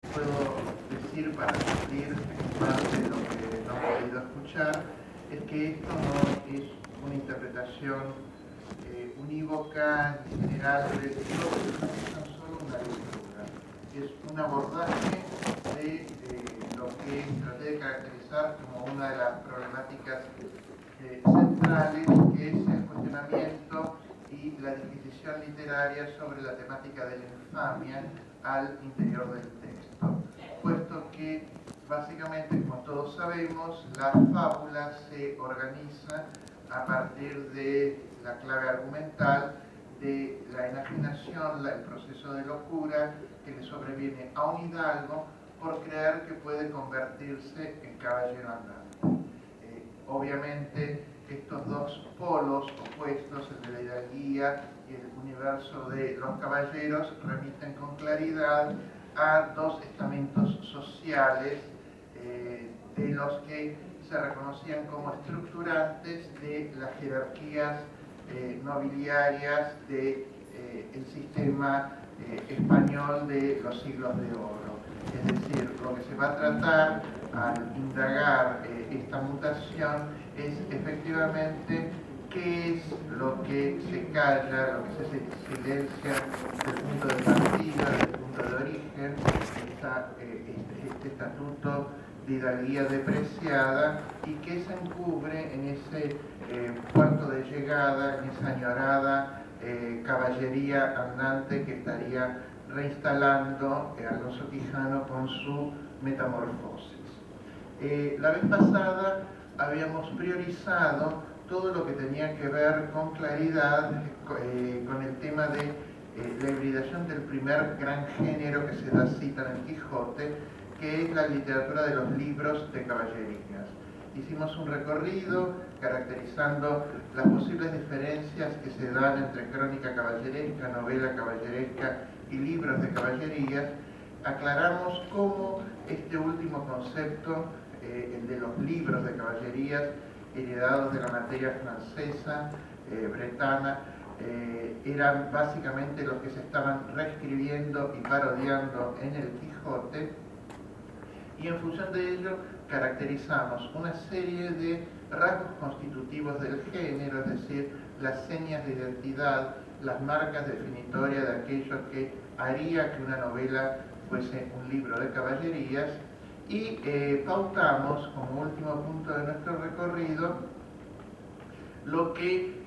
puedo decir para cumplir parte de lo que no he podido escuchar es que esto no es una interpretación unívoca ni general del libro, sino que es tan solo una lectura. Es un abordaje de lo que traté de caracterizar como una de las problemáticas centrales, que es el cuestionamiento y la disquisición literaria sobre la temática de la infamia al interior del texto, puesto que básicamente, como todos sabemos, la fábula se organiza a partir de la clave argumental de la enajenación, el proceso de locura que le sobreviene a un hidalgo por creer que puede convertirse en caballero andante. Obviamente estos dos polos opuestos, el de la hidalguía y el universo de los caballeros, remiten con claridad a dos estamentos sociales de los que se reconocían como estructurantes de las jerarquías nobiliarias del sistema español de los siglos de oro. Es decir, lo que se va a tratar al indagar esta mutación es efectivamente qué es lo que se calla, lo que se silencia desde el punto de partida, desde el punto de origen, este estatuto de hidalguía depreciada, y qué se encubre en ese puerto de llegada, en esa añorada caballería andante que estaría reinstalando Alonso Quijano con su metamorfosis. La vez pasada habíamos priorizado todo lo que tenía que ver con claridad con el tema de la hibridación del primer gran género que se da cita en el Quijote, que es la literatura de los libros de caballerías. Hicimos un recorrido caracterizando las posibles diferencias que se dan entre crónica caballeresca, novela caballeresca y libros de caballerías. Aclaramos cómo este último concepto, el de los libros de caballerías, heredados de la materia francesa, bretana, eran básicamente los que se estaban reescribiendo y parodiando en el Quijote, y en función de ello caracterizamos una serie de rasgos constitutivos del género, es decir, las señas de identidad, las marcas definitorias de aquello que haría que una novela fuese un libro de caballerías, y pautamos como último punto de nuestro recorrido lo que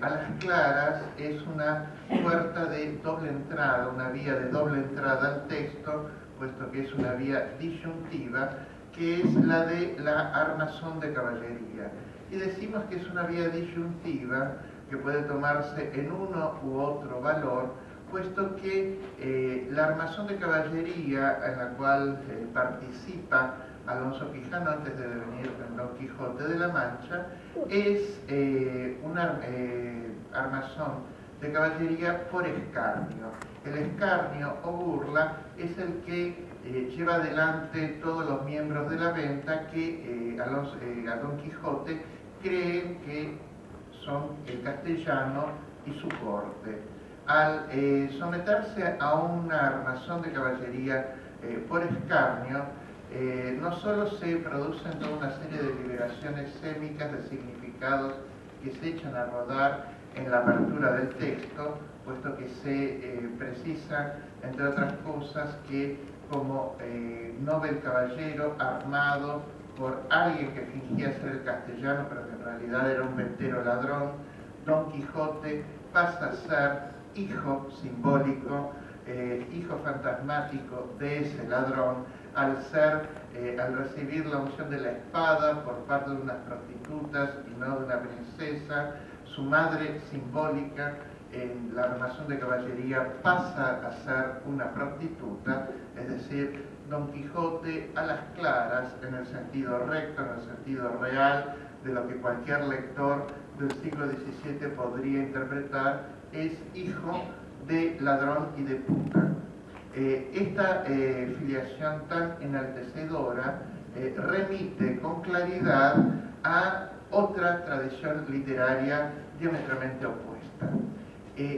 a las claras es una puerta de doble entrada, una vía de doble entrada al texto, puesto que es una vía disyuntiva, que es la de la armazón de caballería. Y decimos que es una vía disyuntiva que puede tomarse en uno u otro valor, puesto que la armazón de caballería en la cual participa Alonso Quijano antes de devenir Don Quijote de la Mancha es una armazón de caballería por escarnio. El escarnio o burla es el que lleva adelante todos los miembros de la venta que a Don Quijote creen que son el castellano y su corte. Al someterse a una armazón de caballería por escarnio, no solo se producen toda una serie de liberaciones sémicas de significados que se echan a rodar en la apertura del texto, puesto que se precisa, entre otras cosas, que como no ve el caballero armado por alguien que fingía ser el castellano, pero que en realidad era un ventero ladrón, Don Quijote pasa a ser hijo simbólico, hijo fantasmático de ese ladrón, al recibir la unción de la espada por parte de unas prostitutas y no de una princesa. Su madre simbólica en la armazón de caballería pasa a ser una prostituta, es decir, Don Quijote a las claras, en el sentido recto, en el sentido real de lo que cualquier lector del siglo XVII podría interpretar, es hijo de ladrón y de puta. Esta filiación tan enaltecedora remite con claridad a otra tradición literaria diametralmente opuesta.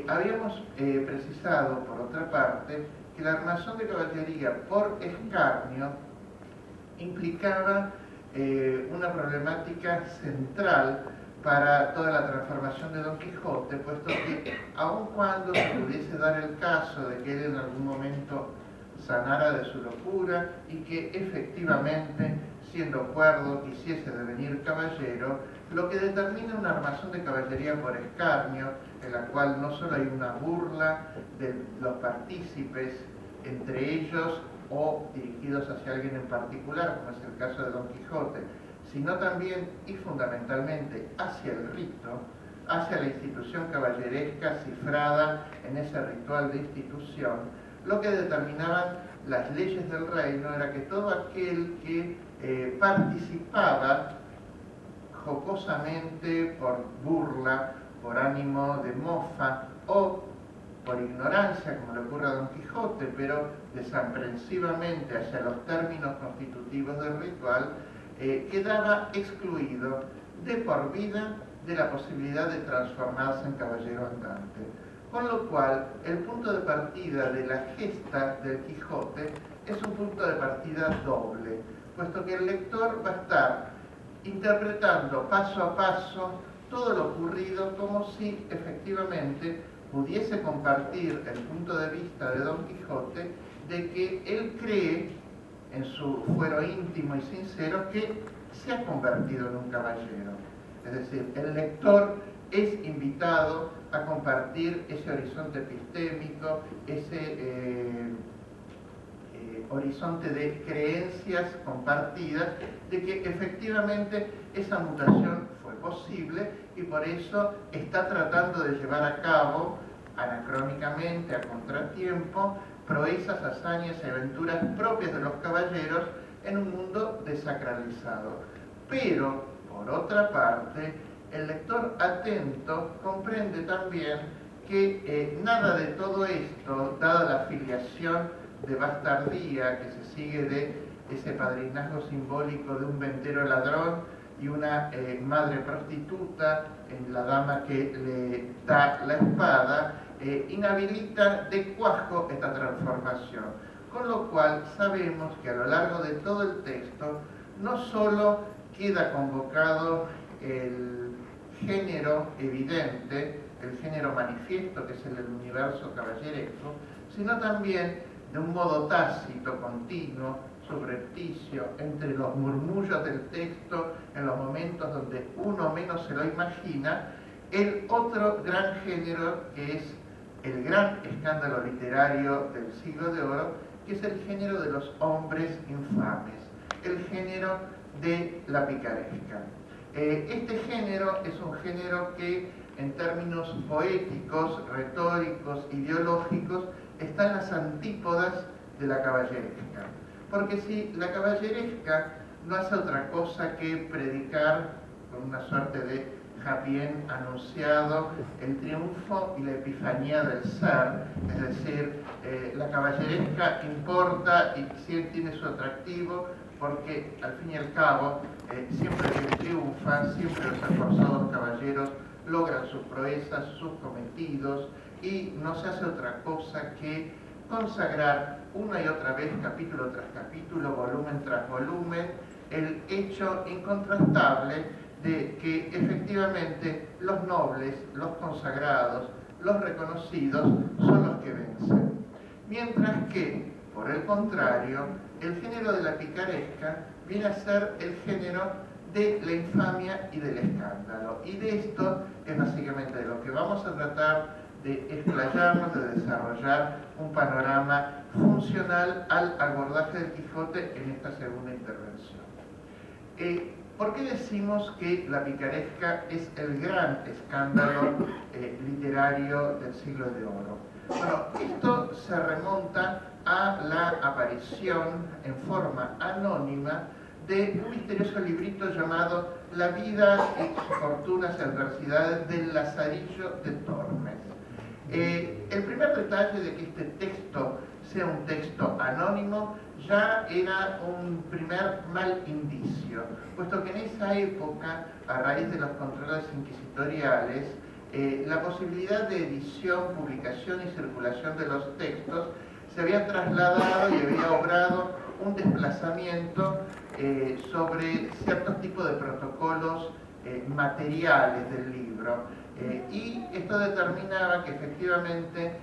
Habíamos precisado, por otra parte, que la armazón de caballería por escarnio implicaba una problemática central para toda la transformación de Don Quijote, puesto que aun cuando se pudiese dar el caso de que él en algún momento sanara de su locura y que efectivamente, siendo cuerdo, quisiese devenir caballero, lo que determina una armazón de caballería por escarnio, en la cual no solo hay una burla de los partícipes entre ellos o dirigidos hacia alguien en particular, como es el caso de Don Quijote, sino también y fundamentalmente hacia el rito, hacia la institución caballeresca cifrada en ese ritual de institución. Lo que determinaban las leyes del reino era que todo aquel que participaba jocosamente, por burla, por ánimo de mofa o por ignorancia, como le ocurre a Don Quijote, pero desaprensivamente hacia los términos constitutivos del ritual, quedaba excluido de por vida de la posibilidad de transformarse en caballero andante. Con lo cual, el punto de partida de la gesta del Quijote es un punto de partida doble, puesto que el lector va a estar interpretando paso a paso todo lo ocurrido como si efectivamente pudiese compartir el punto de vista de Don Quijote de que él cree en su fuero íntimo y sincero que se ha convertido en un caballero. Es decir, el lector es invitado a compartir ese horizonte epistémico, ese horizonte de creencias compartidas, de que efectivamente esa mutación fue posible y por eso está tratando de llevar a cabo, anacrónicamente, a contratiempo, proezas, hazañas y aventuras propias de los caballeros en un mundo desacralizado. Pero, por otra parte, el lector atento comprende también que nada de todo esto, dada la filiación de bastardía que se sigue de ese padrinazgo simbólico de un ventero ladrón y una madre prostituta en la dama que le da la espada, inhabilita de cuajo esta transformación. Con lo cual sabemos que a lo largo de todo el texto no solo queda convocado el género evidente, el género manifiesto, que es el del universo caballeresco, sino también de un modo tácito, continuo, subrepticio, entre los murmullos del texto, en los momentos donde uno menos se lo imagina, el otro gran género que es el gran escándalo literario del siglo de oro, que es el género de los hombres infames, el género de la picaresca. Este género es un género que en términos poéticos, retóricos, ideológicos, está en las antípodas de la caballeresca. Porque si la caballeresca no hace otra cosa que predicar con una suerte de happy end anunciado el triunfo y la epifanía del ser, es decir, la caballeresca importa y sí tiene su atractivo porque al fin y al cabo siempre que triunfa, siempre los esforzados caballeros logran sus proezas, sus cometidos y no se hace otra cosa que consagrar una y otra vez, capítulo tras capítulo, volumen tras volumen, el hecho incontrastable de que efectivamente los nobles, los consagrados, los reconocidos son los que vencen. Mientras que, por el contrario, el género de la picaresca viene a ser el género de la infamia y del escándalo. Y de esto es básicamente de lo que vamos a tratar de explayarnos, de desarrollar un panorama funcional al abordaje del Quijote en esta segunda intervención. ¿Por qué decimos que la picaresca es el gran escándalo literario del siglo de oro? Bueno, esto se remonta a la aparición en forma anónima de un misterioso librito llamado La vida y sus fortunas y adversidades del Lazarillo de Tormes. El primer detalle de que este texto sea un texto anónimo ya era un primer mal indicio, puesto que en esa época, a raíz de los controles inquisitoriales, la posibilidad de edición, publicación y circulación de los textos se había trasladado y había obrado un desplazamiento sobre ciertos tipos de protocolos materiales del libro. Y esto determinaba que efectivamente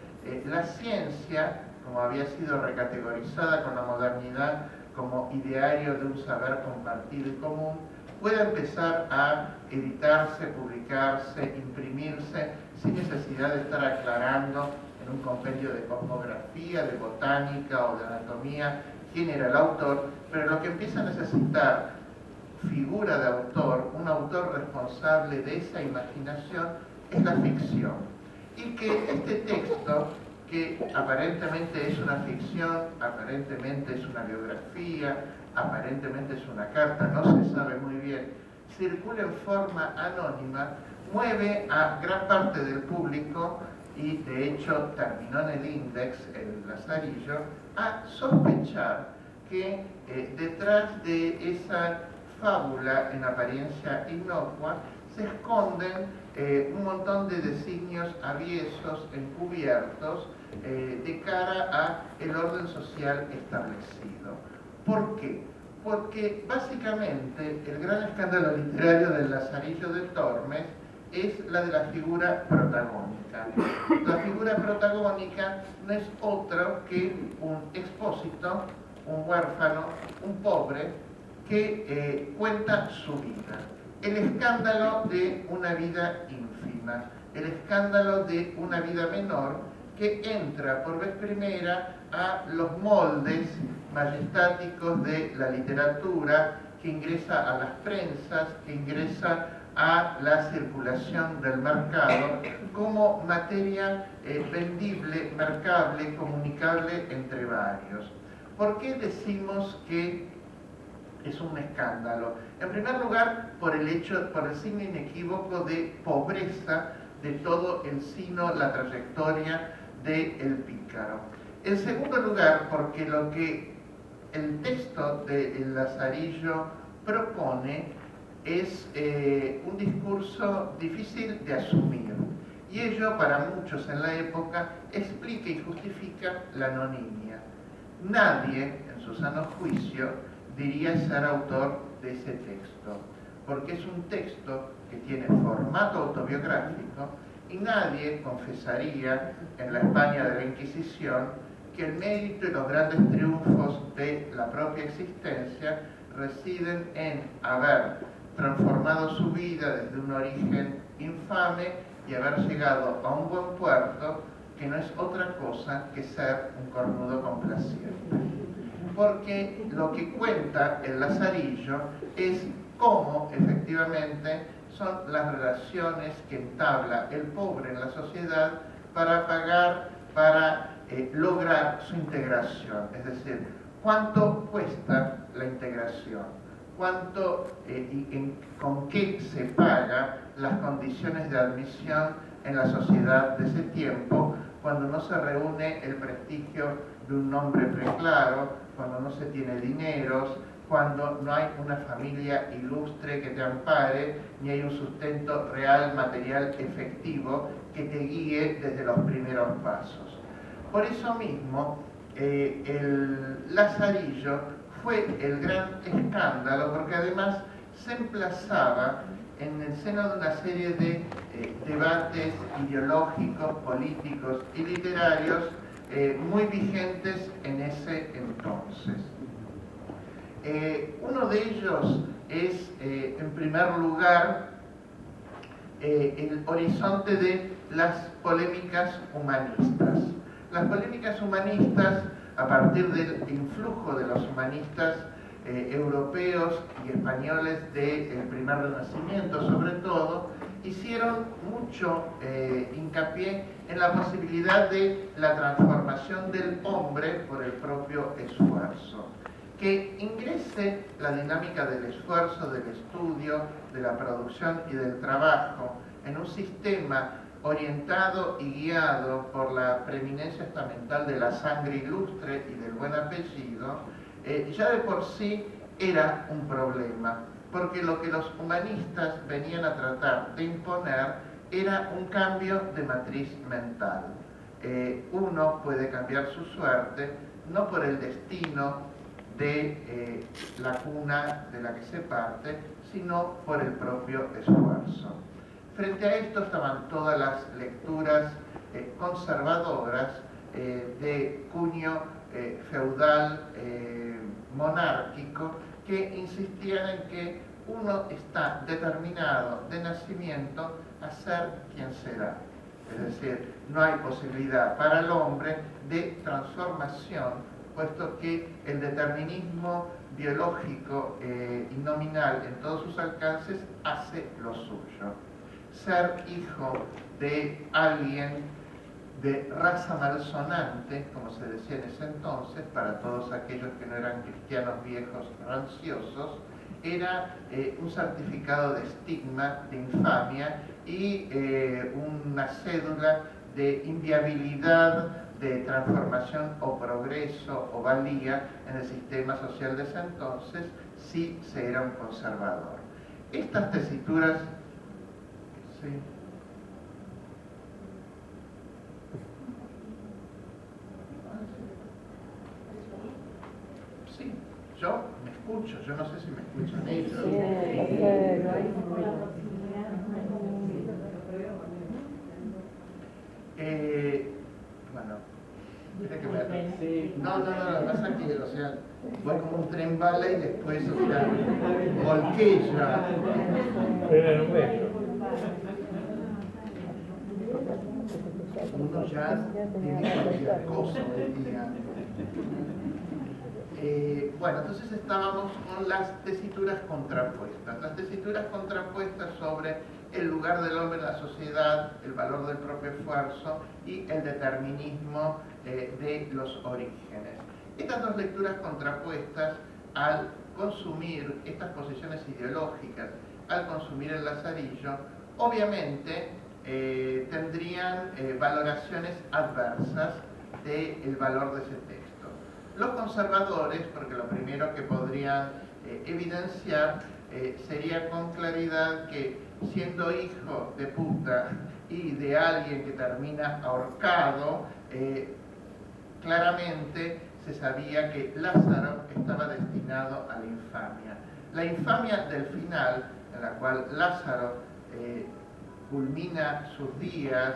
la ciencia, como había sido recategorizada con la modernidad como ideario de un saber compartido y común, pueda empezar a editarse, publicarse, imprimirse, sin necesidad de estar aclarando en un compendio de cosmografía, de botánica o de anatomía quién era el autor, pero lo que empieza a necesitar figura de autor, un autor responsable de esa imaginación, es la ficción. Y que este texto, que aparentemente es una ficción, aparentemente es una biografía, aparentemente es una carta, no se sabe muy bien, circula en forma anónima, mueve a gran parte del público y de hecho terminó en el Index, el Lazarillo, a sospechar que detrás de esa fábula en apariencia inocua se esconden un montón de designios aviesos, encubiertos, de cara a el orden social establecido. ¿Por qué? Porque básicamente el gran escándalo literario del Lazarillo de Tormes es la de la figura protagónica. La figura protagónica no es otro que un expósito, un huérfano, un pobre, que cuenta su vida. El escándalo de una vida ínfima, el escándalo de una vida menor que entra por vez primera a los moldes majestáticos de la literatura, que ingresa a las prensas, que ingresa a la circulación del mercado como materia vendible, mercable, comunicable entre varios. ¿Por qué decimos que es un escándalo? En primer lugar, por el signo inequívoco de pobreza de todo el sino, la trayectoria del pícaro. En segundo lugar, porque lo que el texto del Lazarillo propone es un discurso difícil de asumir. Y ello, para muchos en la época, explica y justifica la anonimia. Nadie, en su sano juicio, diría ser autor de ese texto, porque es un texto que tiene formato autobiográfico y nadie confesaría en la España de la Inquisición que el mérito y los grandes triunfos de la propia existencia residen en haber transformado su vida desde un origen infame y haber llegado a un buen puerto, que no es otra cosa que ser un cornudo complaciente. Porque lo que cuenta el Lazarillo es cómo efectivamente son las relaciones que entabla el pobre en la sociedad para pagar, para lograr su integración. Es decir, cuánto cuesta la integración, cuánto con qué se paga las condiciones de admisión en la sociedad de ese tiempo, cuando no se reúne el prestigio de un nombre preclaro, cuando no se tiene dineros, cuando no hay una familia ilustre que te ampare, ni hay un sustento real, material, efectivo, que te guíe desde los primeros pasos. Por eso mismo, el Lazarillo fue el gran escándalo, porque además se emplazaba en el seno de una serie de debates ideológicos, políticos y literarios muy vigentes en ese entonces. Uno de ellos es, en primer lugar, el horizonte de las polémicas humanistas. Las polémicas humanistas, a partir del influjo de los humanistas europeos y españoles del primer Renacimiento, sobre todo, hicieron mucho hincapié en la posibilidad de la transformación del hombre por el propio esfuerzo. Que ingrese la dinámica del esfuerzo, del estudio, de la producción y del trabajo en un sistema orientado y guiado por la preeminencia estamental de la sangre ilustre y del buen apellido, ya de por sí era un problema, porque lo que los humanistas venían a tratar de imponer era un cambio de matriz mental. uno puede cambiar su suerte no por el destino de la cuna de la que se parte, sino por el propio esfuerzo. Frente a esto estaban todas las lecturas conservadoras de cuño feudal monárquico, que insistían en que uno está determinado de nacimiento a ser quien será. Es decir, no hay posibilidad para el hombre de transformación, puesto que el determinismo biológico y nominal en todos sus alcances hace lo suyo. Ser hijo de alguien de raza malsonante, como se decía en ese entonces, para todos aquellos que no eran cristianos viejos ranciosos, era un certificado de estigma, de infamia y una cédula de inviabilidad, de transformación o progreso o valía en el sistema social de ese entonces si se era un conservador. Estas tesituras, ¿sí? Sí, yo me escucho, yo no sé si me escuchan ellos. Bueno, no, pasa que, o sea, voy como un tren bala y después, o sea, volqué ya. Uno ya tiene cualquier cosa hoy día. Bueno, entonces estábamos con las tesituras contrapuestas. Las tesituras contrapuestas sobre el lugar del hombre en la sociedad, el valor del propio esfuerzo y el determinismo de los orígenes. Estas dos lecturas contrapuestas, al consumir estas posiciones ideológicas, al consumir el Lazarillo, obviamente tendrían valoraciones adversas del valor de ese texto. Los conservadores, porque lo primero que podrían evidenciar sería con claridad que, siendo hijo de puta y de alguien que termina ahorcado, claramente se sabía que Lázaro estaba destinado a la infamia. La infamia del final, en la cual Lázaro culmina sus días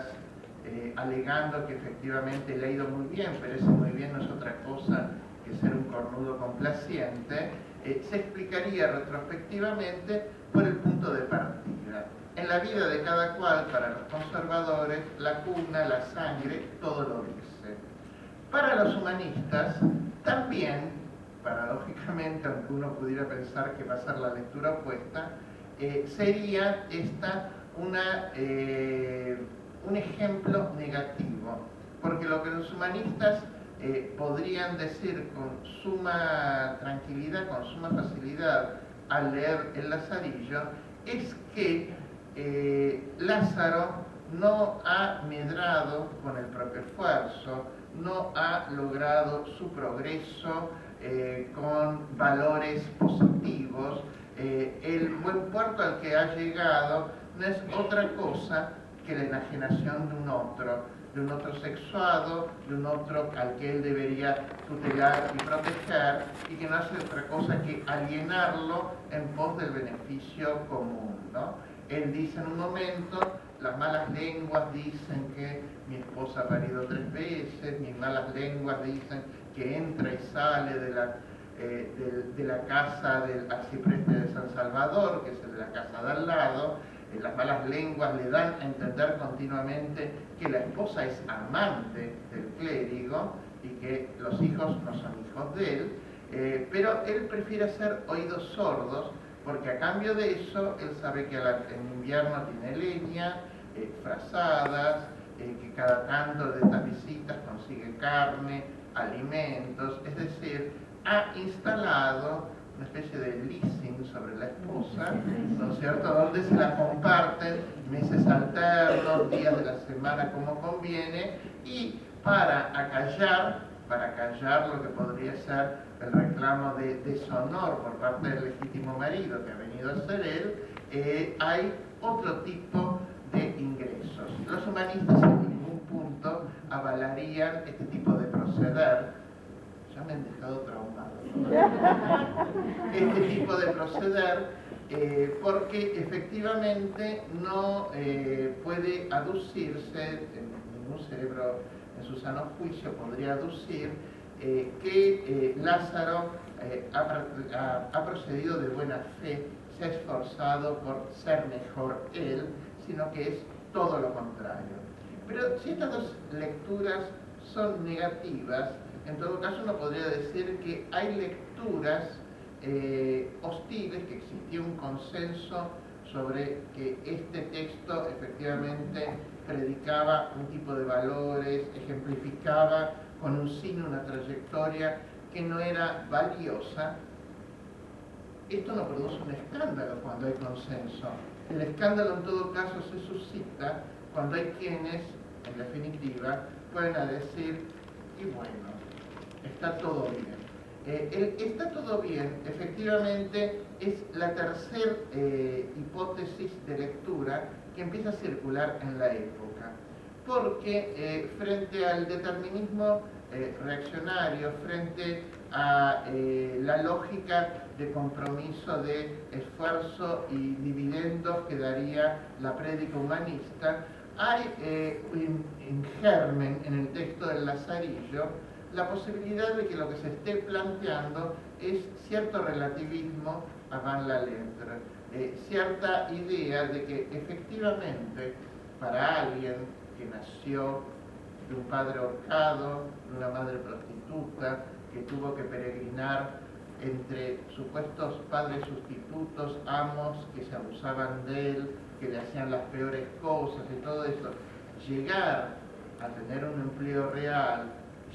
alegando que efectivamente le ha ido muy bien, pero ese muy bien no es otra cosa que ser un cornudo complaciente, se explicaría retrospectivamente por el punto de partida. En la vida de cada cual, para los conservadores, la cuna, la sangre, todo lo dice. Para los humanistas, también, paradójicamente, aunque uno pudiera pensar que va a ser la lectura opuesta, sería esta un ejemplo negativo, porque lo que los humanistas podrían decir con suma tranquilidad, con suma facilidad al leer el Lazarillo, es que Lázaro no ha medrado con el propio esfuerzo, no ha logrado su progreso con valores positivos. El buen puerto al que ha llegado no es otra cosa que la enajenación de un otro sexuado, de un otro al que él debería tutelar y proteger, y que no hace otra cosa que alienarlo en pos del beneficio común, ¿no? Él dice en un momento, las malas lenguas dicen que mi esposa ha parido 3 veces, mis malas lenguas dicen que entra y sale de la casa del arcipreste de San Salvador, que es el de la casa de al lado. Las malas lenguas le dan a entender continuamente que la esposa es amante del clérigo y que los hijos no son hijos de él, pero él prefiere hacer oídos sordos, porque a cambio de eso él sabe que en invierno tiene leña, frazadas, que cada tanto de estas visitas consigue carne, alimentos, es decir, ha instalado una especie de leasing sobre la esposa, ¿no es cierto?, donde se la comparten meses alternos, días de la semana como conviene, y para acallar lo que podría ser el reclamo de deshonor por parte del legítimo marido que ha venido a ser él, hay otro tipo de ingresos. Los humanistas en ningún punto avalarían este tipo de proceder. Ya me han dejado traumado. Este tipo de proceder, porque efectivamente no puede aducirse, ningún cerebro en su sano juicio podría aducir que Lázaro ha procedido de buena fe, se ha esforzado por ser mejor él, sino que es todo lo contrario. Pero si estas dos lecturas son negativas, en todo caso uno podría decir que hay lecturas hostiles, que existía un consenso sobre que este texto efectivamente predicaba un tipo de valores, ejemplificaba con un signo una trayectoria que no era valiosa. Esto no produce un escándalo cuando hay consenso. El escándalo en todo caso se suscita cuando hay quienes, en definitiva, pueden decir, y bueno, está todo bien. Está todo bien, efectivamente, es la tercera hipótesis de lectura que empieza a circular en la época. Porque frente al determinismo reaccionario, frente a la lógica de compromiso, de esfuerzo y dividendos que daría la prédica humanista, hay en germen en el texto del Lazarillo la posibilidad de que lo que se esté planteando es cierto relativismo avant la lettre, cierta idea de que efectivamente para alguien que nació de un padre ahorcado, de una madre prostituta, que tuvo que peregrinar entre supuestos padres sustitutos, amos que se abusaban de él, que le hacían las peores cosas y todo eso, llegar a tener un empleo real,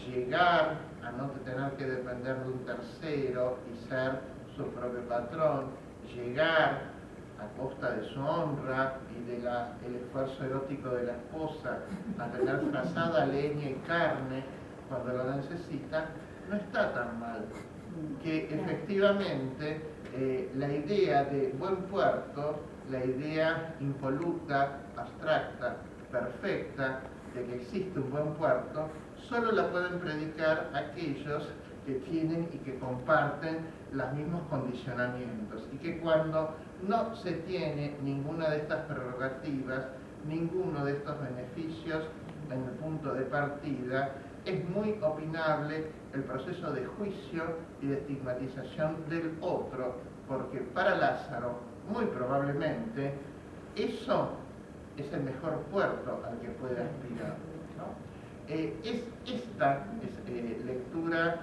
llegar a no tener que depender de un tercero y ser su propio patrón, llegar a costa de su honra y del esfuerzo erótico de la esposa a tener frazada leña y carne cuando lo necesita, no está tan mal. Que efectivamente la idea de buen puerto, la idea impoluta, abstracta, perfecta, de que existe un buen puerto, solo la pueden predicar aquellos que tienen y que comparten los mismos condicionamientos, y que cuando no se tiene ninguna de estas prerrogativas, ninguno de estos beneficios en el punto de partida, es muy opinable el proceso de juicio y de estigmatización del otro, porque para Lázaro, muy probablemente, eso es el mejor puerto al que puede aspirar, ¿no? Es esta lectura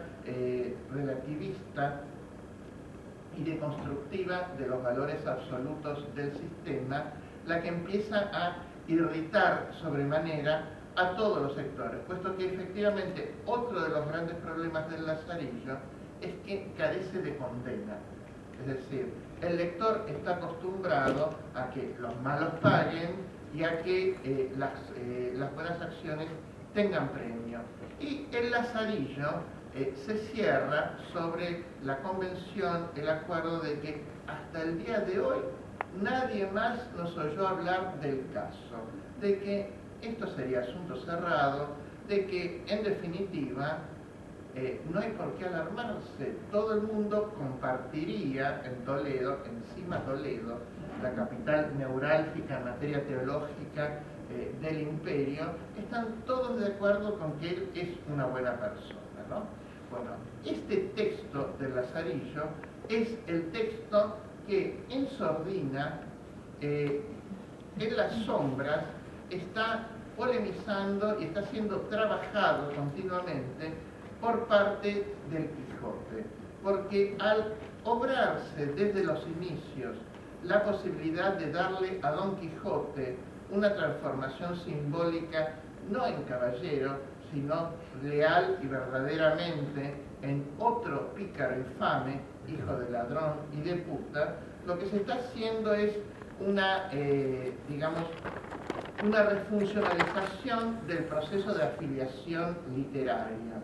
relativista y deconstructiva de los valores absolutos del sistema la que empieza a irritar sobremanera a todos los sectores, puesto que efectivamente otro de los grandes problemas del Lazarillo es que carece de condena. Es decir, el lector está acostumbrado a que los malos paguen y a que las buenas acciones tengan premio. Y el Lazarillo se cierra sobre la convención, el acuerdo de que hasta el día de hoy nadie más nos oyó hablar del caso, de que esto sería asunto cerrado, de que en definitiva no hay por qué alarmarse. Todo el mundo compartiría en Toledo, encima Toledo, la capital neurálgica en materia teológica del imperio, están todos de acuerdo con que él es una buena persona, ¿no? Bueno, este texto del Lazarillo es el texto que en sordina, en las sombras, está polemizando y está siendo trabajado continuamente por parte del Quijote, porque al obrarse desde los inicios la posibilidad de darle a Don Quijote una transformación simbólica no en caballero, sino real y verdaderamente en otro pícaro infame, hijo de ladrón y de puta, lo que se está haciendo es una, digamos, una refuncionalización del proceso de afiliación literaria.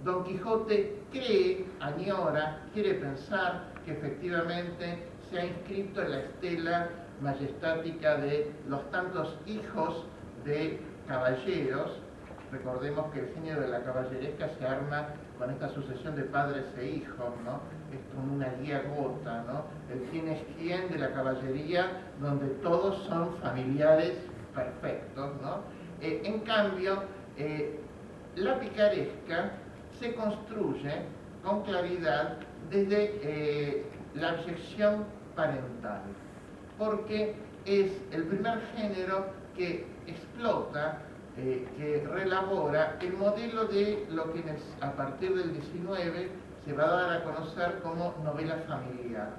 Don Quijote cree, añora, quiere pensar que efectivamente se ha inscrito en la estela majestática de los tantos hijos de caballeros Recordemos que el género de la caballeresca se arma con esta sucesión de padres e hijos, ¿no? Es como una guía gota, ¿no? El quién es quién de la caballería, donde todos son familiares perfectos, ¿no? En cambio, la picaresca se construye con claridad desde la abyección parental, porque es el primer género que explota, que relabora el modelo de lo que a partir del 19 se va a dar a conocer como novela familiar.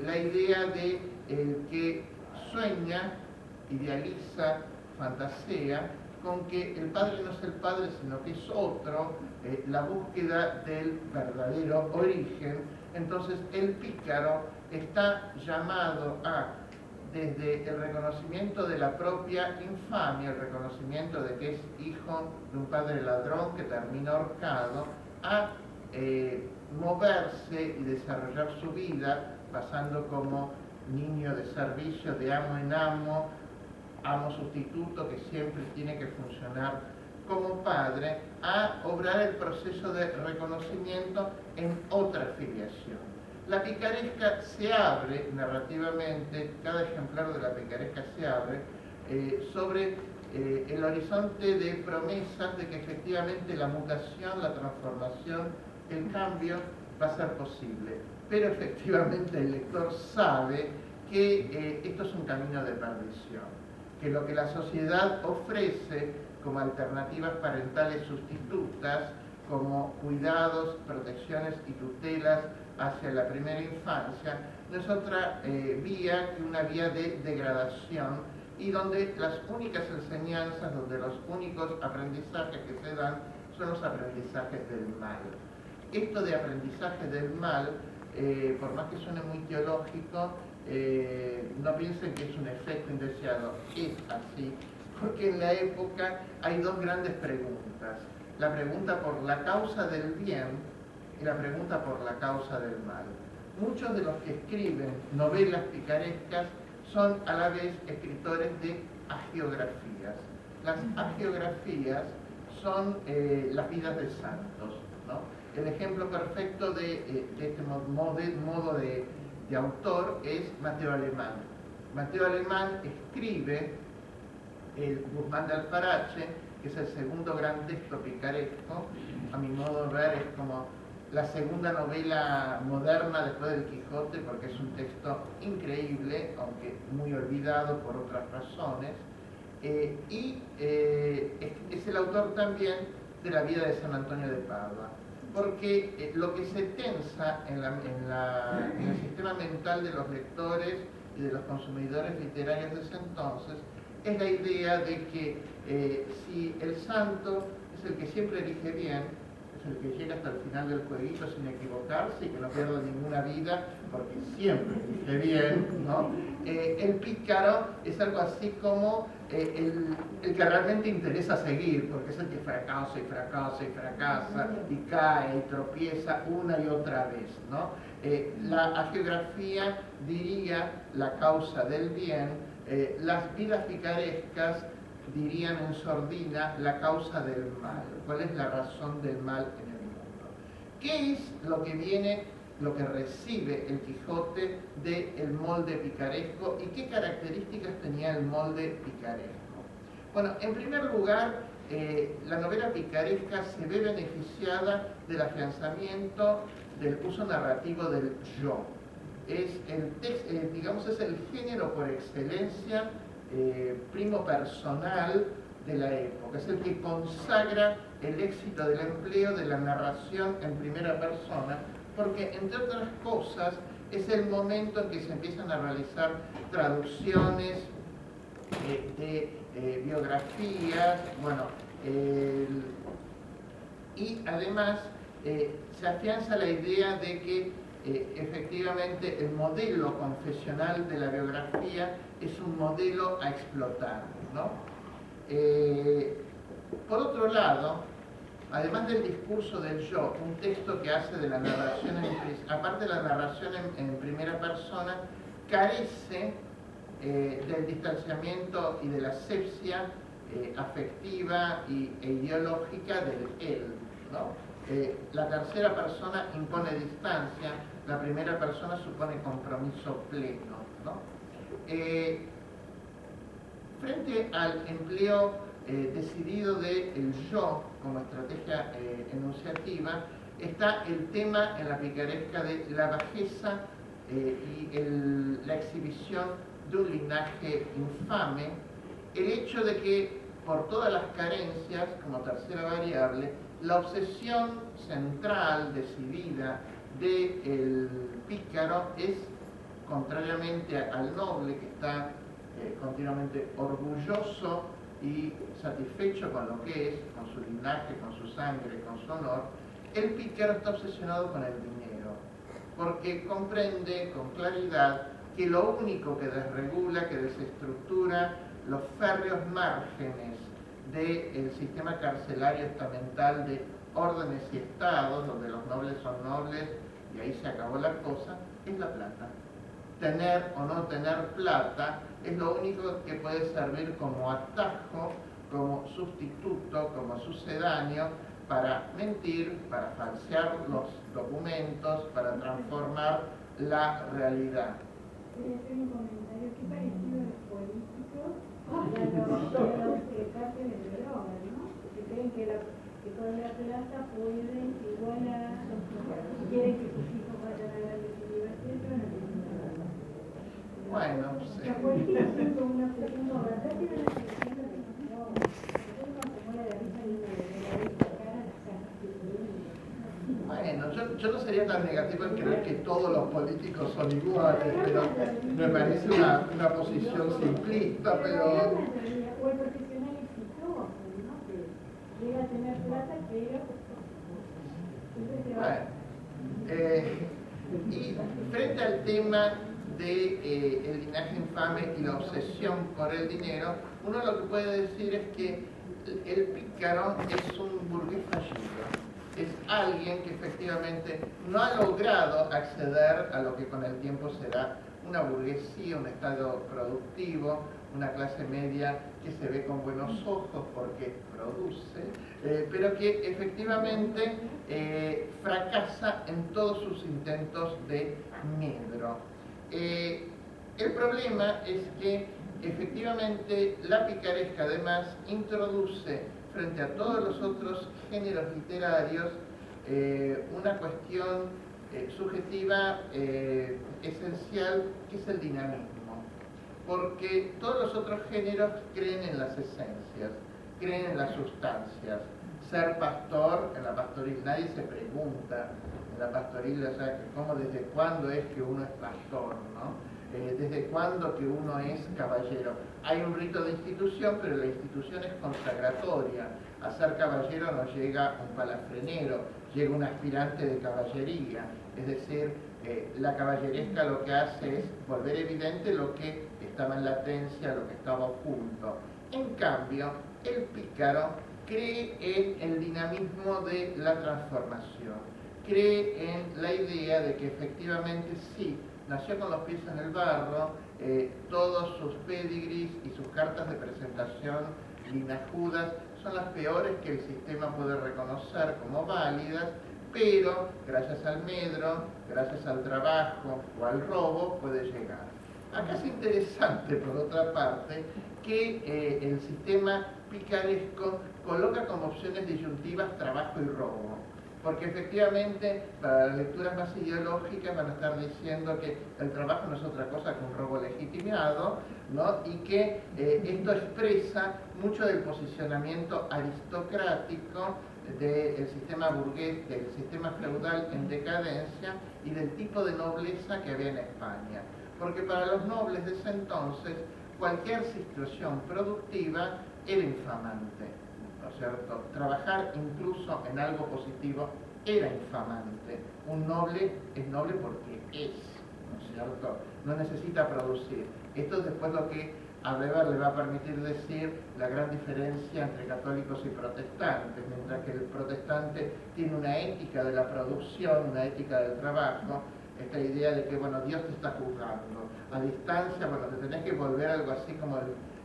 La idea de el que sueña, idealiza, fantasea con que el padre no es el padre sino que es otro, la búsqueda del verdadero origen. Entonces el pícaro está llamado a, desde el reconocimiento de la propia infamia, el reconocimiento de que es hijo de un padre ladrón que termina ahorcado, a moverse y desarrollar su vida pasando como niño de servicio, de amo en amo sustituto que siempre tiene que funcionar como padre, a obrar el proceso de reconocimiento en otra filiación. La picaresca se abre narrativamente, cada ejemplar de la picaresca se abre sobre el horizonte de promesas de que efectivamente la mutación, la transformación, el cambio va a ser posible. Pero efectivamente el lector sabe que esto es un camino de perdición, que lo que la sociedad ofrece como alternativas parentales sustitutas, como cuidados, protecciones y tutelas hacia la primera infancia, no es otra vía que una vía de degradación, y donde las únicas enseñanzas, donde los únicos aprendizajes que se dan son los aprendizajes del mal. Esto de aprendizaje del mal, por más que suene muy teológico, no piensen que es un efecto indeseado, es así, porque en la época hay dos grandes preguntas: la pregunta por la causa del bien y la pregunta por la causa del mal. Muchos de los que escriben novelas picarescas son a la vez escritores de agiografías. Las agiografías son las vidas de santos, ¿no? El ejemplo perfecto de este modo de autor es Mateo Alemán. Mateo Alemán escribe el Guzmán de Alfarache, que es el segundo gran texto picaresco. A mi modo de ver es como la segunda novela moderna después del Quijote, porque es un texto increíble, aunque muy olvidado por otras razones, y es el autor también de la vida de San Antonio de Padua, porque lo que se tensa en el sistema mental de los lectores y de los consumidores literarios de ese entonces es la idea de que si el santo es el que siempre elige bien, es el que llega hasta el final del jueguito sin equivocarse y que no pierde ninguna vida porque siempre elige bien, ¿no? El pícaro es algo así como el que realmente interesa seguir, porque es el que fracasa y fracasa y fracasa y cae y tropieza una y otra vez, ¿no? La hagiografía diría la causa del bien, las vidas picarescas dirían en sordina la causa del mal. ¿Cuál es la razón del mal en el mundo? ¿Qué es lo que viene, lo que recibe el Quijote del molde picaresco y qué características tenía el molde picaresco? Bueno, en primer lugar, la novela picaresca se ve beneficiada del afianzamiento del uso narrativo del yo. Es digamos, es el género por excelencia primo personal de la época, es el que consagra el éxito del empleo de la narración en primera persona, porque entre otras cosas es el momento en que se empiezan a realizar traducciones de biografías, bueno, y además se afianza la idea de que efectivamente el modelo confesional de la biografía es un modelo a explotar, ¿no? Por otro lado, además del discurso del yo, un texto que hace de la narración, aparte de la narración en primera persona, carece del distanciamiento y de la asepsia afectiva e ideológica del él, ¿no? La tercera persona impone distancia, la primera persona supone compromiso pleno, ¿no? Frente al empleo decidido del yo como estrategia enunciativa, está el tema en la picaresca de la bajeza y la exhibición de un linaje infame, el hecho de que por todas las carencias, como tercera variable, la obsesión central, decidida del pícaro es, contrariamente al noble que está continuamente orgulloso y satisfecho con lo que es, con su linaje, con su sangre, con su honor, el pícaro está obsesionado con el dinero, porque comprende con claridad que lo único que desregula, que desestructura los férreos márgenes del sistema carcelario estamental de órdenes y estados, donde los nobles son nobles y ahí se acabó la cosa, es la plata. Tener o no tener plata es lo único que puede servir como atajo, como sustituto, como sucedáneo para mentir, para falsear los documentos, para transformar la realidad. Quería hacer un comentario. Qué parecido a los políticos y a los cárteles de drogas, ¿no? Que creen que con la plata pueden igual a quieren que sus hijos vayan a la universidad, pero no tienen nada. Bueno, sí. La política es como una obsesión gobernante, tiene una obsesión de no. Nosotros cuando se muere la risa de la vista cara, las cajas que tienen. Bueno, yo no sería tan negativo en creer que todos los políticos son iguales, pero me parece una posición simplista, pero... O el profesional exitoso, ¿no? Que llega a tener plata, pero... Bueno, y frente al tema de el linaje infame y la obsesión por el dinero, uno lo que puede decir es que el pícaro es un burgués fallido. Es alguien que efectivamente no ha logrado acceder a lo que con el tiempo será una burguesía, un estado productivo, una clase media que se ve con buenos ojos porque produce, pero que efectivamente fracasa en todos sus intentos de medro. El problema es que efectivamente la picaresca además introduce frente a todos los otros géneros literarios una cuestión subjetiva esencial, que es el dinamismo, porque todos los otros géneros creen en las esencias, creen en las sustancias. Ser pastor en la pastoril, nadie se pregunta en la pastoril, o sea, ¿cómo, desde cuándo es que uno es pastor, ¿no? ¿Desde cuándo que uno es caballero? Hay un rito de institución, pero la institución es consagratoria. A ser caballero no llega un palafrenero, llega un aspirante de caballería. Es decir, la caballeresca lo que hace es volver evidente lo que estaba en latencia, lo que estaba oculto. En cambio, el pícaro cree en el dinamismo de la transformación, cree en la idea de que efectivamente sí, nació con los pies en el barro, todos sus pedigrees y sus cartas de presentación linajudas son las peores que el sistema puede reconocer como válidas, pero gracias al medro, gracias al trabajo o al robo puede llegar. Acá es interesante, por otra parte, que el sistema picaresco coloca como opciones disyuntivas trabajo y robo, porque efectivamente para las lecturas más ideológicas van a estar diciendo que el trabajo no es otra cosa que un robo legitimado, ¿no? Y que esto expresa mucho del posicionamiento aristocrático del sistema burgués, del sistema feudal en decadencia y del tipo de nobleza que había en España. Porque para los nobles de ese entonces, cualquier situación productiva era infamante, ¿no es cierto? Trabajar incluso en algo positivo era infamante. Un noble es noble porque es, ¿no es cierto? No necesita producir. Esto es después lo que a Weber le va a permitir decir la gran diferencia entre católicos y protestantes. Mientras que el protestante tiene una ética de la producción, una ética del trabajo, esta idea de que, bueno, Dios te está juzgando. A distancia, bueno, te tenés que volver algo así como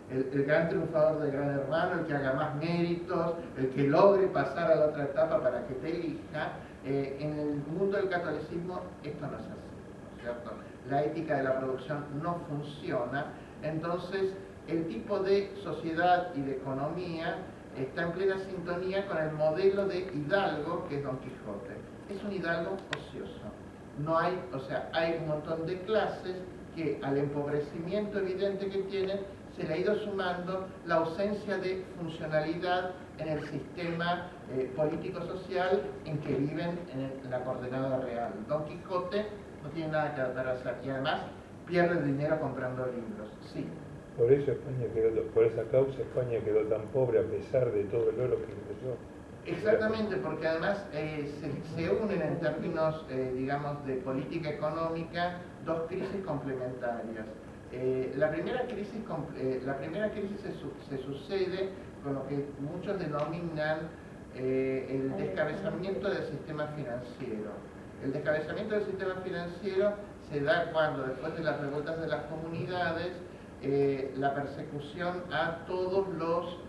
el gran triunfador del Gran Hermano, el que haga más méritos, el que logre pasar a la otra etapa para que te elija. En el mundo del catolicismo esto no es así, ¿no es cierto? La ética de la producción no funciona, entonces el tipo de sociedad y de economía está en plena sintonía con el modelo de hidalgo que es Don Quijote. Es un hidalgo ocioso. No hay, o sea, hay un montón de clases que al empobrecimiento evidente que tienen se le ha ido sumando la ausencia de funcionalidad en el sistema político-social en que viven en la coordenada real. Don Quijote no tiene nada que tratar de hacer y además pierde dinero comprando libros. Sí. Por eso por esa causa España quedó tan pobre a pesar de todo el oro que ingresó. Exactamente, porque además se unen en términos, digamos, de política económica dos crisis complementarias. La primera crisis se sucede con lo que muchos denominan el descabezamiento del sistema financiero. El descabezamiento del sistema financiero se da cuando, después de las revueltas de las comunidades, la persecución a todos los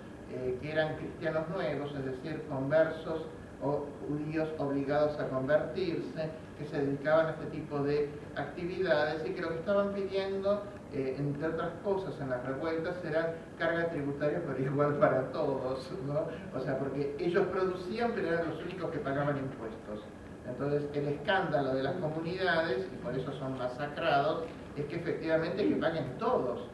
que eran cristianos nuevos, es decir, conversos o judíos obligados a convertirse, que se dedicaban a este tipo de actividades y que lo que estaban pidiendo, entre otras cosas, en las revueltas eran carga tributaria por igual para todos, ¿no? O sea, porque ellos producían pero eran los únicos que pagaban impuestos. Entonces, el escándalo de las comunidades, y por eso son masacrados, es que efectivamente que paguen todos.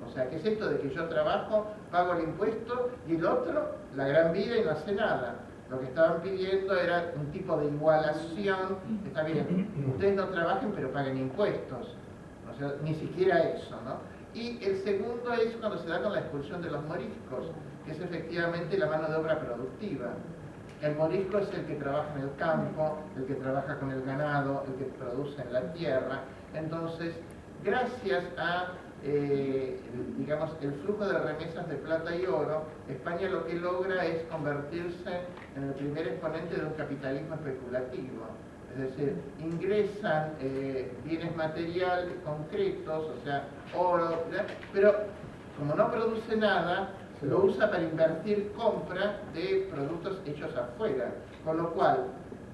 O sea, ¿qué es esto de que yo trabajo, pago el impuesto y el otro la gran vida y no hace nada? Lo que estaban pidiendo era un tipo de igualación. Está bien, ustedes no trabajen pero paguen impuestos. O sea, ni siquiera eso, ¿no? Y el segundo es cuando se da con la expulsión de los moriscos, que es efectivamente la mano de obra productiva. El morisco es el que trabaja en el campo, el que trabaja con el ganado, el que produce en la tierra. Entonces, gracias a digamos, el flujo de remesas de plata y oro, España lo que logra es convertirse en el primer exponente de un capitalismo especulativo. Es decir, ingresan bienes materiales concretos, o sea, oro, ¿verdad? Pero como no produce nada, lo usa para invertir compra de productos hechos afuera. Con lo cual,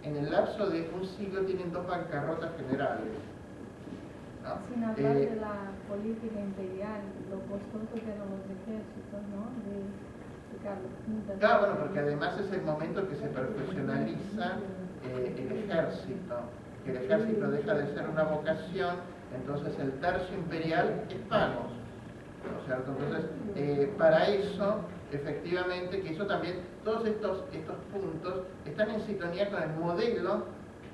en el lapso de un siglo tienen dos bancarrotas generales. ¿No? Sin hablar de la política imperial, lo costoso que eran los ejércitos, ¿no? De Carlos. Claro, bueno, porque además es el momento que se profesionaliza el ejército, que el ejército deja de ser una vocación, entonces el tercio imperial es pago, ¿no es cierto? Entonces, para eso, efectivamente, que eso también, todos estos puntos están en sintonía con el modelo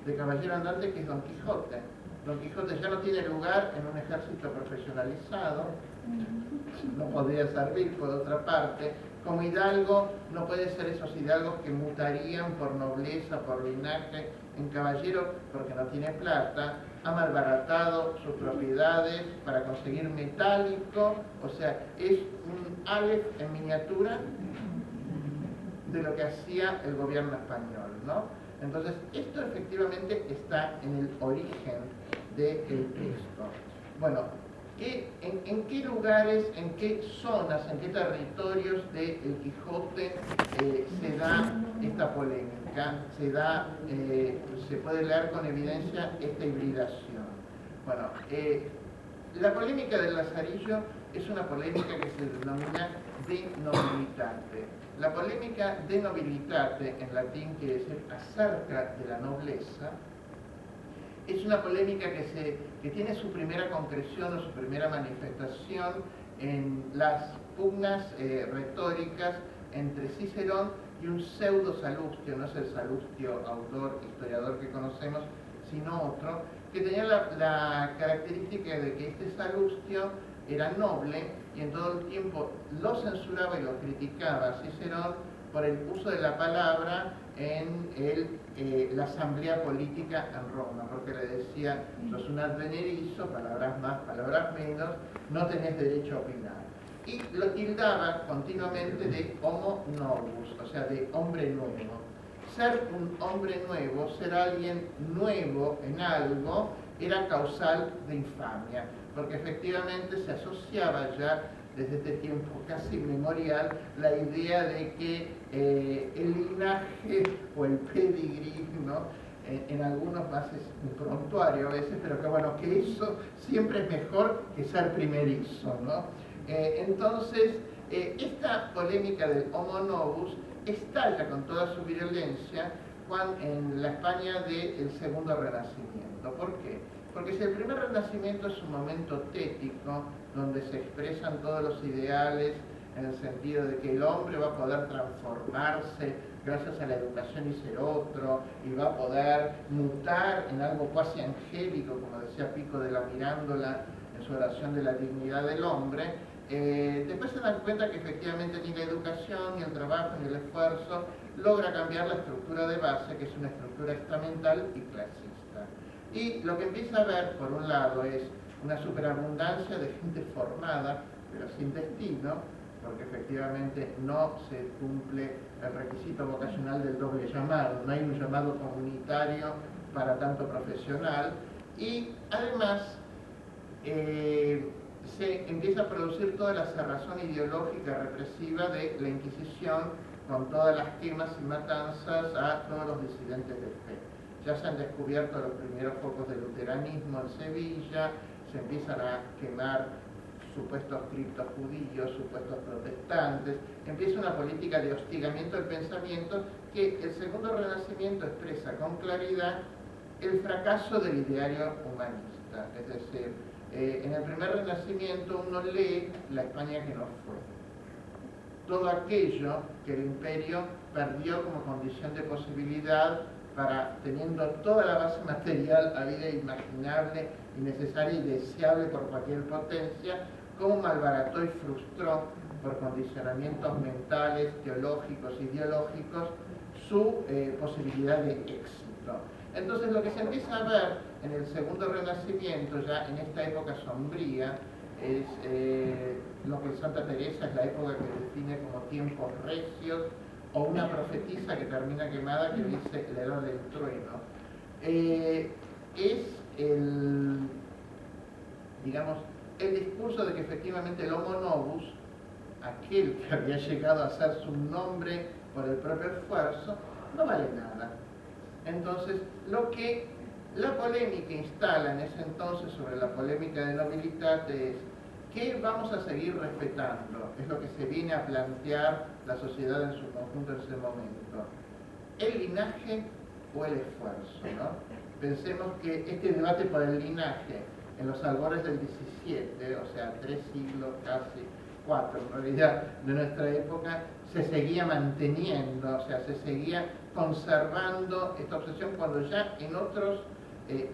de caballero andante que es Don Quijote. Don Quijote ya no tiene lugar en un ejército profesionalizado, no podría servir por otra parte. Como hidalgo, no puede ser esos hidalgos que mutarían por nobleza, por linaje, en caballero porque no tiene plata, ha malbaratado sus propiedades para conseguir metálico, o sea, es un Aleph en miniatura de lo que hacía el gobierno español, ¿no? Entonces, esto efectivamente está en el origen del texto. Bueno, ¿en qué lugares, en qué zonas, en qué territorios de El Quijote se da esta polémica? Se puede leer con evidencia esta hibridación. Bueno, la polémica del Lazarillo es una polémica que se denomina de nobilitate. La polémica de nobilitate, en latín quiere decir acerca de la nobleza, es una polémica que tiene su primera concreción o su primera manifestación en las pugnas retóricas entre Cicerón y un pseudo Salustio, no es el Salustio autor, historiador que conocemos, sino otro, que tenía la característica de que este Salustio era noble y en todo el tiempo lo censuraba y lo criticaba a Cicerón por el uso de la palabra en la asamblea política en Roma, porque le decía, sos un advenedizo, palabras más, palabras menos, no tenés derecho a opinar. Y lo tildaba continuamente de homo novus, o sea, de hombre nuevo. Ser un hombre nuevo, ser alguien nuevo en algo, era causal de infamia, porque efectivamente se asociaba ya desde este tiempo casi inmemorial, la idea de que el linaje o el pedigrí, ¿no? En algunos más es un prontuario a veces, pero que bueno, que eso siempre es mejor que ser primerizo, ¿no? Entonces, esta polémica del homo novus estalla con toda su virulencia en la España del segundo renacimiento. ¿Por qué? Porque si el primer renacimiento es un momento tético, donde se expresan todos los ideales en el sentido de que el hombre va a poder transformarse gracias a la educación y ser otro, y va a poder mutar en algo cuasi angélico, como decía Pico de la Mirándola en su oración de la dignidad del hombre, después se dan cuenta que efectivamente ni la educación, ni el trabajo, ni el esfuerzo logra cambiar la estructura de base, que es una estructura estamental y clasista. Y lo que empieza a ver, por un lado, es una superabundancia de gente formada, pero sin destino, porque efectivamente no se cumple el requisito vocacional del doble llamado, no hay un llamado comunitario para tanto profesional, y además se empieza a producir toda la cerrazón ideológica represiva de la Inquisición, con todas las quemas y matanzas a todos los disidentes de fe. Ya se han descubierto los primeros focos del luteranismo en Sevilla, se empiezan a quemar supuestos criptos judíos, supuestos protestantes, empieza una política de hostigamiento del pensamiento que el segundo renacimiento expresa con claridad el fracaso del ideario humanista. Es decir, en el primer renacimiento uno lee la España que no fue. Todo aquello que el imperio perdió como condición de posibilidad para, teniendo toda la base material habida e imaginable y necesaria y deseable por cualquier potencia, cómo malbarató y frustró por condicionamientos mentales, teológicos, ideológicos, su posibilidad de éxito. Entonces lo que se empieza a ver en el segundo renacimiento, ya en esta época sombría, es lo que Santa Teresa es la época que define como tiempos recios, o una profetisa que termina quemada que dice la edad del trueno. Es el discurso de que efectivamente el homo novus, aquel que había llegado a ser su nombre por el propio esfuerzo, no vale nada. Entonces, lo que la polémica instala en ese entonces sobre la polémica de nobilitat es ¿qué vamos a seguir respetando? Es lo que se viene a plantear la sociedad en su conjunto en ese momento. ¿El linaje o el esfuerzo? ¿No? Pensemos que este debate por el linaje en los albores del XVII, o sea, 3 siglos, casi 4 en realidad, de nuestra época, se seguía manteniendo, o sea, se seguía conservando esta obsesión cuando ya en otros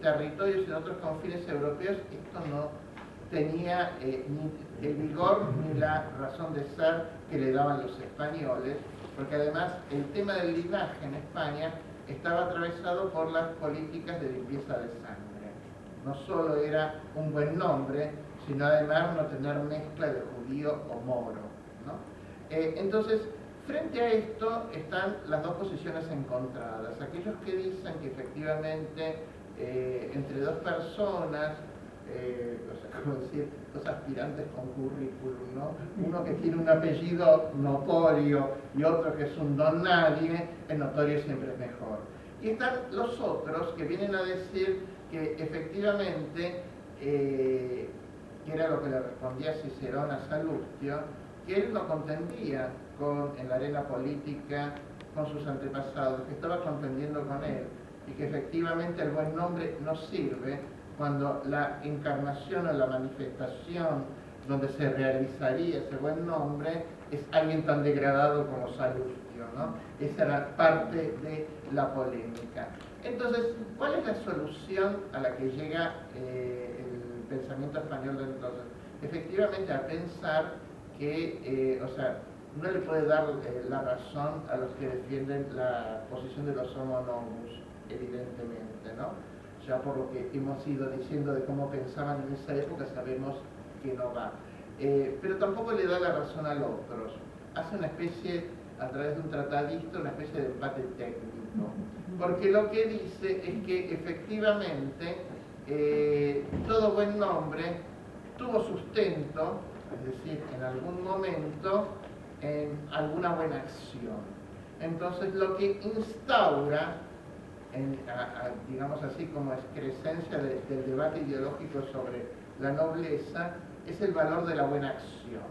territorios, en otros confines europeos, esto no tenía ni el vigor ni la razón de ser que le daban los españoles, porque además el tema del linaje en España estaba atravesado por las políticas de limpieza de sangre. No solo era un buen nombre, sino además no tener mezcla de judío o moro, ¿no? Entonces, frente a esto están las dos posiciones encontradas. Aquellos que dicen que efectivamente entre dos personas, como decir, dos aspirantes con currículum, ¿no? Uno que tiene un apellido notorio y otro que es un don nadie, el notorio siempre es mejor. Y están los otros que vienen a decir que efectivamente, que era lo que le respondía Cicerón a Salustio, que él no contendía en la arena política con sus antepasados, que estaba contendiendo con él, y que efectivamente el buen nombre no sirve cuando la encarnación o la manifestación donde se realizaría ese buen nombre es alguien tan degradado como Salustio, ¿no? Esa era parte de la polémica. Entonces, ¿cuál es la solución a la que llega el pensamiento español de entonces? Efectivamente, a pensar que, no le puede dar la razón a los que defienden la posición de los homo novus, evidentemente, ¿no? Ya por lo que hemos ido diciendo de cómo pensaban en esa época, sabemos que no va. Pero tampoco le da la razón a los otros. Hace una especie, a través de un tratadito, una especie de empate técnico. Porque lo que dice es que efectivamente todo buen nombre tuvo sustento es decir, en algún momento, en alguna buena acción. Entonces, lo que instaura, digamos así, como excrescencia del debate ideológico sobre la nobleza, es el valor de la buena acción,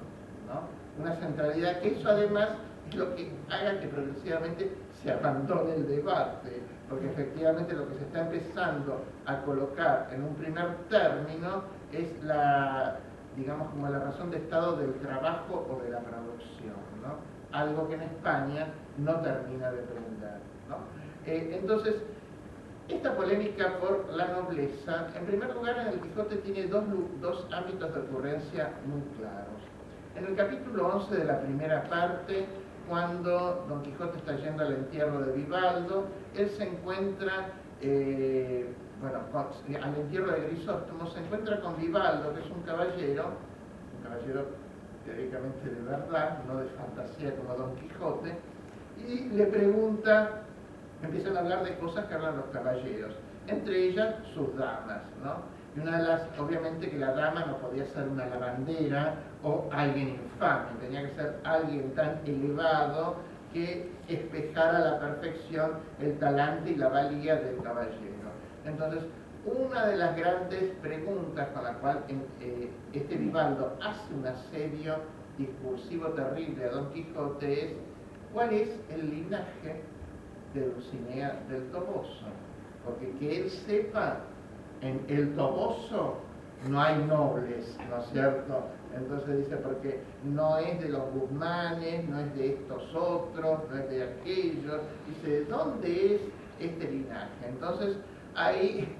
¿no? Una centralidad que eso además es lo que haga que progresivamente se abandone el debate, porque efectivamente lo que se está empezando a colocar en un primer término es digamos, como la razón de estado del trabajo o de la producción, ¿no? Algo que en España no termina de prender, ¿no? Entonces, esta polémica por la nobleza, en primer lugar, en el Quijote tiene dos ámbitos de ocurrencia muy claros. En el capítulo 11 de la primera parte, cuando Don Quijote está yendo al entierro de Vivaldo, él se encuentra, al entierro de Grisóstomo, se encuentra con Vivaldo, que es un caballero teóricamente de verdad, no de fantasía como Don Quijote, y le pregunta, empiezan a hablar de cosas que hablan los caballeros, entre ellas sus damas, ¿no? Y una de las, obviamente que la dama no podía ser una lavandera o alguien infame, tenía que ser alguien tan elevado que espejara a la perfección el talante y la valía del caballero. Entonces, una de las grandes preguntas con la cual este Vivaldo hace un asedio discursivo terrible a Don Quijote es: ¿cuál es el linaje de Dulcinea del Toboso? Porque que él sepa, en el Toboso no hay nobles, ¿no es cierto? Entonces dice, porque no es de los Guzmanes, no es de estos otros, no es de aquellos. Dice, ¿de dónde es este linaje? Entonces, ahí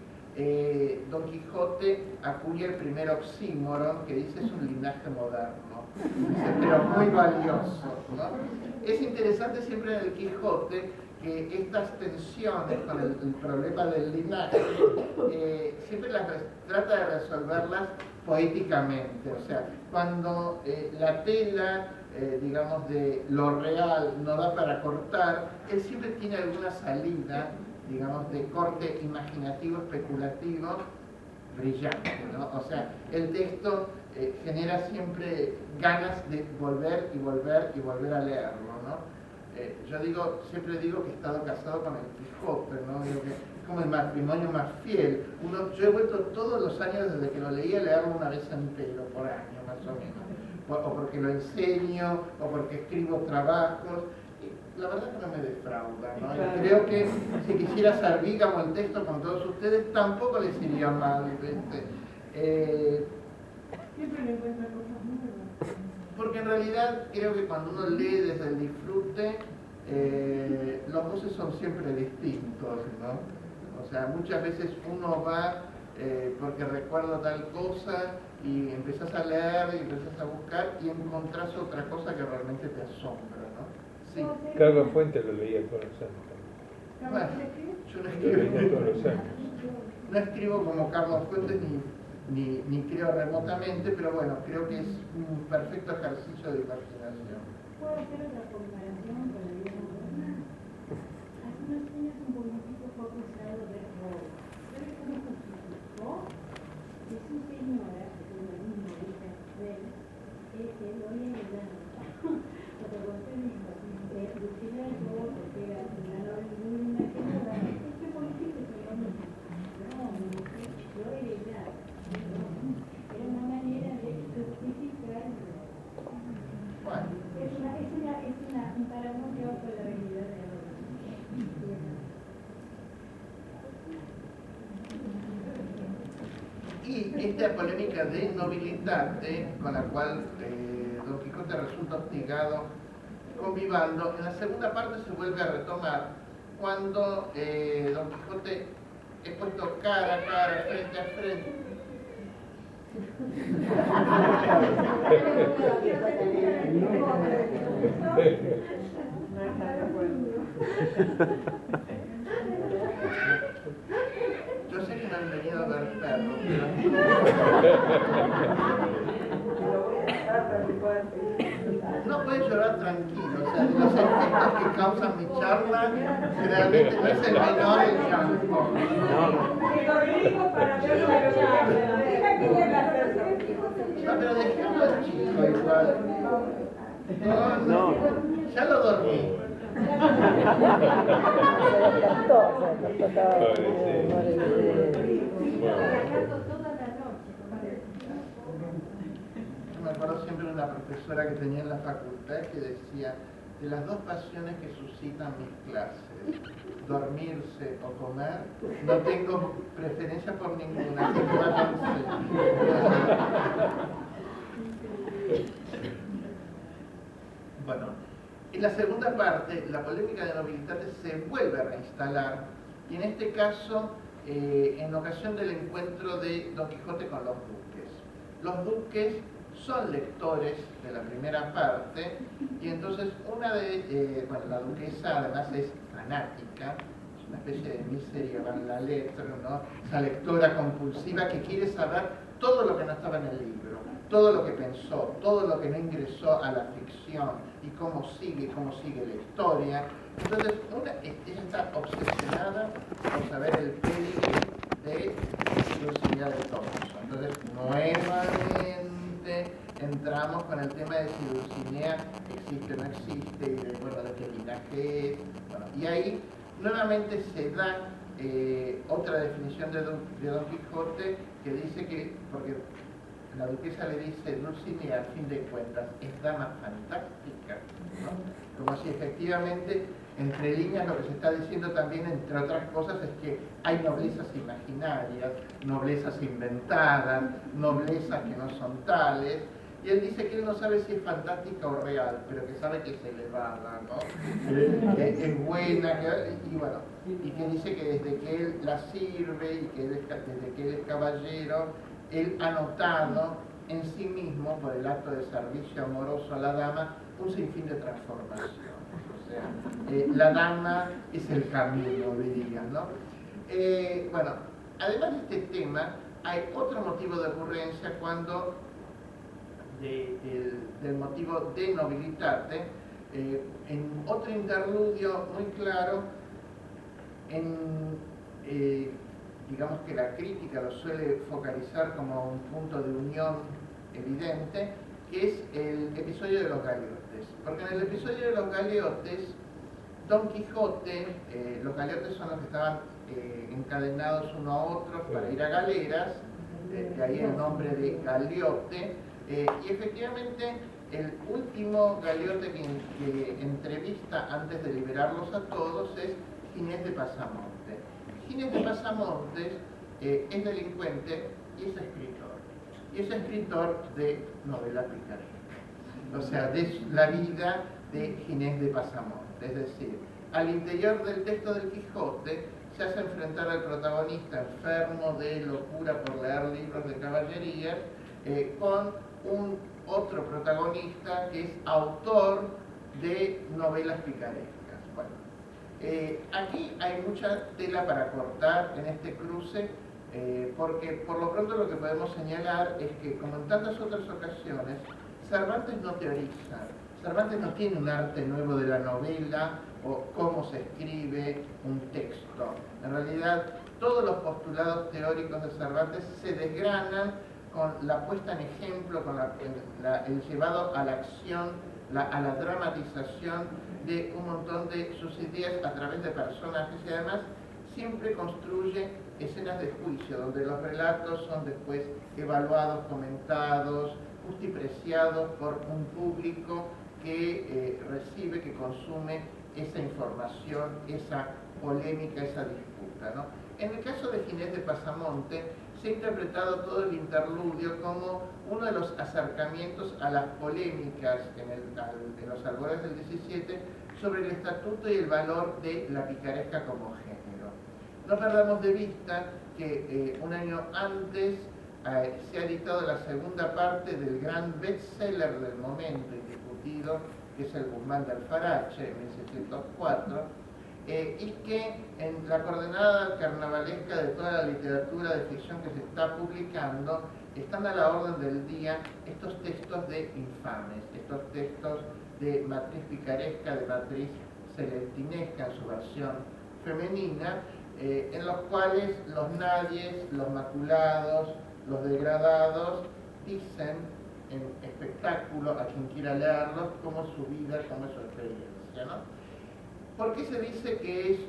Don Quijote acuña el primer oxímoron, que dice es un linaje moderno, dice, pero muy valioso, ¿no? Es interesante siempre en el Quijote que estas tensiones con el problema del linaje siempre trata de resolverlas poéticamente. O sea, cuando la tela, digamos, de lo real no da para cortar, él siempre tiene alguna salida, digamos, de corte imaginativo, especulativo, brillante, ¿no? O sea, el texto genera siempre ganas de volver y volver y volver a leerlo, ¿no? Yo siempre digo que he estado casado con el Quijote, ¿no? Digo que es como el matrimonio más fiel. Yo he vuelto todos los años desde que lo leí a leerlo una vez entero, por año más o menos. O porque lo enseño, o porque escribo trabajos. La verdad que no me defrauda, ¿no? Y creo que si quisiera ser vígamo el texto con todos ustedes, tampoco les iría mal. Siempre le encuentran cosas nuevas. Porque en realidad creo que cuando uno lee desde el disfrute, los voces son siempre distintos, ¿no? O sea, muchas veces uno va porque recuerdo tal cosa y empezás a leer y empezás a buscar y encontrás otra cosa que realmente te asombra, ¿no? Sí. Carlos Fuentes lo leía todos los años. Bueno, yo no Lo leía todos los años. no escribo como Carlos Fuentes ni creo remotamente, pero bueno, creo que es un perfecto ejercicio de imaginación. ¿Puedo hacer otra comparación con la vida moderna? Hace unos años un político fue acusado de robo. ¿Sabe cómo justificó? Que su señora, que es la misma hija de él, lo había engañado. O sea, cuando usted dijo, Lucila el robo porque era una novela muy linda que nada, este político se lo mismo. No, yo era ya. Era una manera de justificar el robo. Bueno. Es un parangón con la realidad de ahora. Y esta polémica de nobilitate, con la cual Don Quijote resulta hostigado con Vivaldo, en la segunda parte se vuelve a retomar cuando Don Quijote es puesto cara a cara, frente a frente. Yo sé que no han venido a ver perros, no puedes llorar tranquilo. O sea, de los efectos que causan mi charla, generalmente no es el menor el llanto. pero dejemos al chico igual. No, ya lo dormí. Yo me acuerdo siempre de una profesora que tenía en la facultad que decía: de las dos pasiones que suscitan mis clases, dormirse o comer, no tengo preferencia por ninguna, así que váyanse. Bueno, en la segunda parte, la polémica de nobilitate se vuelve a reinstalar, y en este caso, en ocasión del encuentro de Don Quijote con los duques. Los duques son lectores de la primera parte, y entonces la duquesa además es fanática, es una especie de miseria van la letra, ¿no? Esa lectora compulsiva que quiere saber todo lo que no estaba en el libro, todo lo que pensó, todo lo que no ingresó a la ficción, y cómo sigue la historia. Entonces, ella está obsesionada por saber el pedigrí de Dulcinea del Toboso. Entonces, nuevamente entramos con el tema de si Dulcinea existe o no existe, y de qué linaje es. Bueno, y ahí nuevamente se da otra definición de Don Quijote, que dice que, porque la duquesa le dice: Dulcinea, al fin de cuentas, es dama fantástica, ¿no? Como si efectivamente, entre líneas, lo que se está diciendo también, entre otras cosas, es que hay noblezas imaginarias, noblezas inventadas, noblezas que no son tales. Y él dice que él no sabe si es fantástica o real, pero que sabe que es elevada, ¿no? Que es buena, y que dice que desde que él la sirve y que desde que él es caballero, él ha notado en sí mismo, por el acto de servicio amoroso a la dama, un sinfín de transformación. O sea, la dama es el camino, diría, ¿no? Además de este tema, hay otro motivo de ocurrencia cuando del motivo de nobilitate, en otro interludio muy claro, digamos que la crítica lo suele focalizar como un punto de unión evidente, que es el episodio de los galeotes. Porque en el episodio de los galeotes, Don Quijote, los galeotes son los que estaban encadenados uno a otro para ir a galeras, de ahí el nombre de galeote, y efectivamente el último galeote que entrevista antes de liberarlos a todos es Ginés de Pasamonte. Ginés de Pasamontes es delincuente y es escritor. Y es escritor de novela picaresca. O sea, de la vida de Ginés de Pasamonte. Es decir, al interior del texto del Quijote se hace enfrentar al protagonista enfermo de locura por leer libros de caballerías con un otro protagonista que es autor de novelas picarescas. Bueno, aquí hay mucha tela para cortar en este cruce, porque por lo pronto lo que podemos señalar es que, como en tantas otras ocasiones, Cervantes no teoriza. Cervantes no tiene un arte nuevo de la novela o cómo se escribe un texto. En realidad, todos los postulados teóricos de Cervantes se desgranan con la puesta en ejemplo, con el llevado a la acción, a la dramatización de un montón de sus ideas a través de personajes, y además siempre construye escenas de juicio, donde los relatos son después evaluados, comentados, justipreciados por un público que recibe, que consume esa información, esa polémica, esa disputa, ¿no? En el caso de Ginés de Pasamonte, se ha interpretado todo el interludio como uno de los acercamientos a las polémicas en los albores del 17 sobre el estatuto y el valor de la picaresca como género. No perdamos de vista que un año antes se ha editado la segunda parte del gran bestseller del momento indiscutido, que es el Guzmán de Alfarache, en 1604, y que en la coordenada carnavalesca de toda la literatura de ficción que se está publicando, están a la orden del día estos textos de infames, estos textos de matriz picaresca, de matriz celestinesca en su versión femenina, en los cuales los nadies, los maculados, los degradados dicen en espectáculo a quien quiera leerlos, como su vida, como su experiencia, ¿no? ¿Por qué se dice que es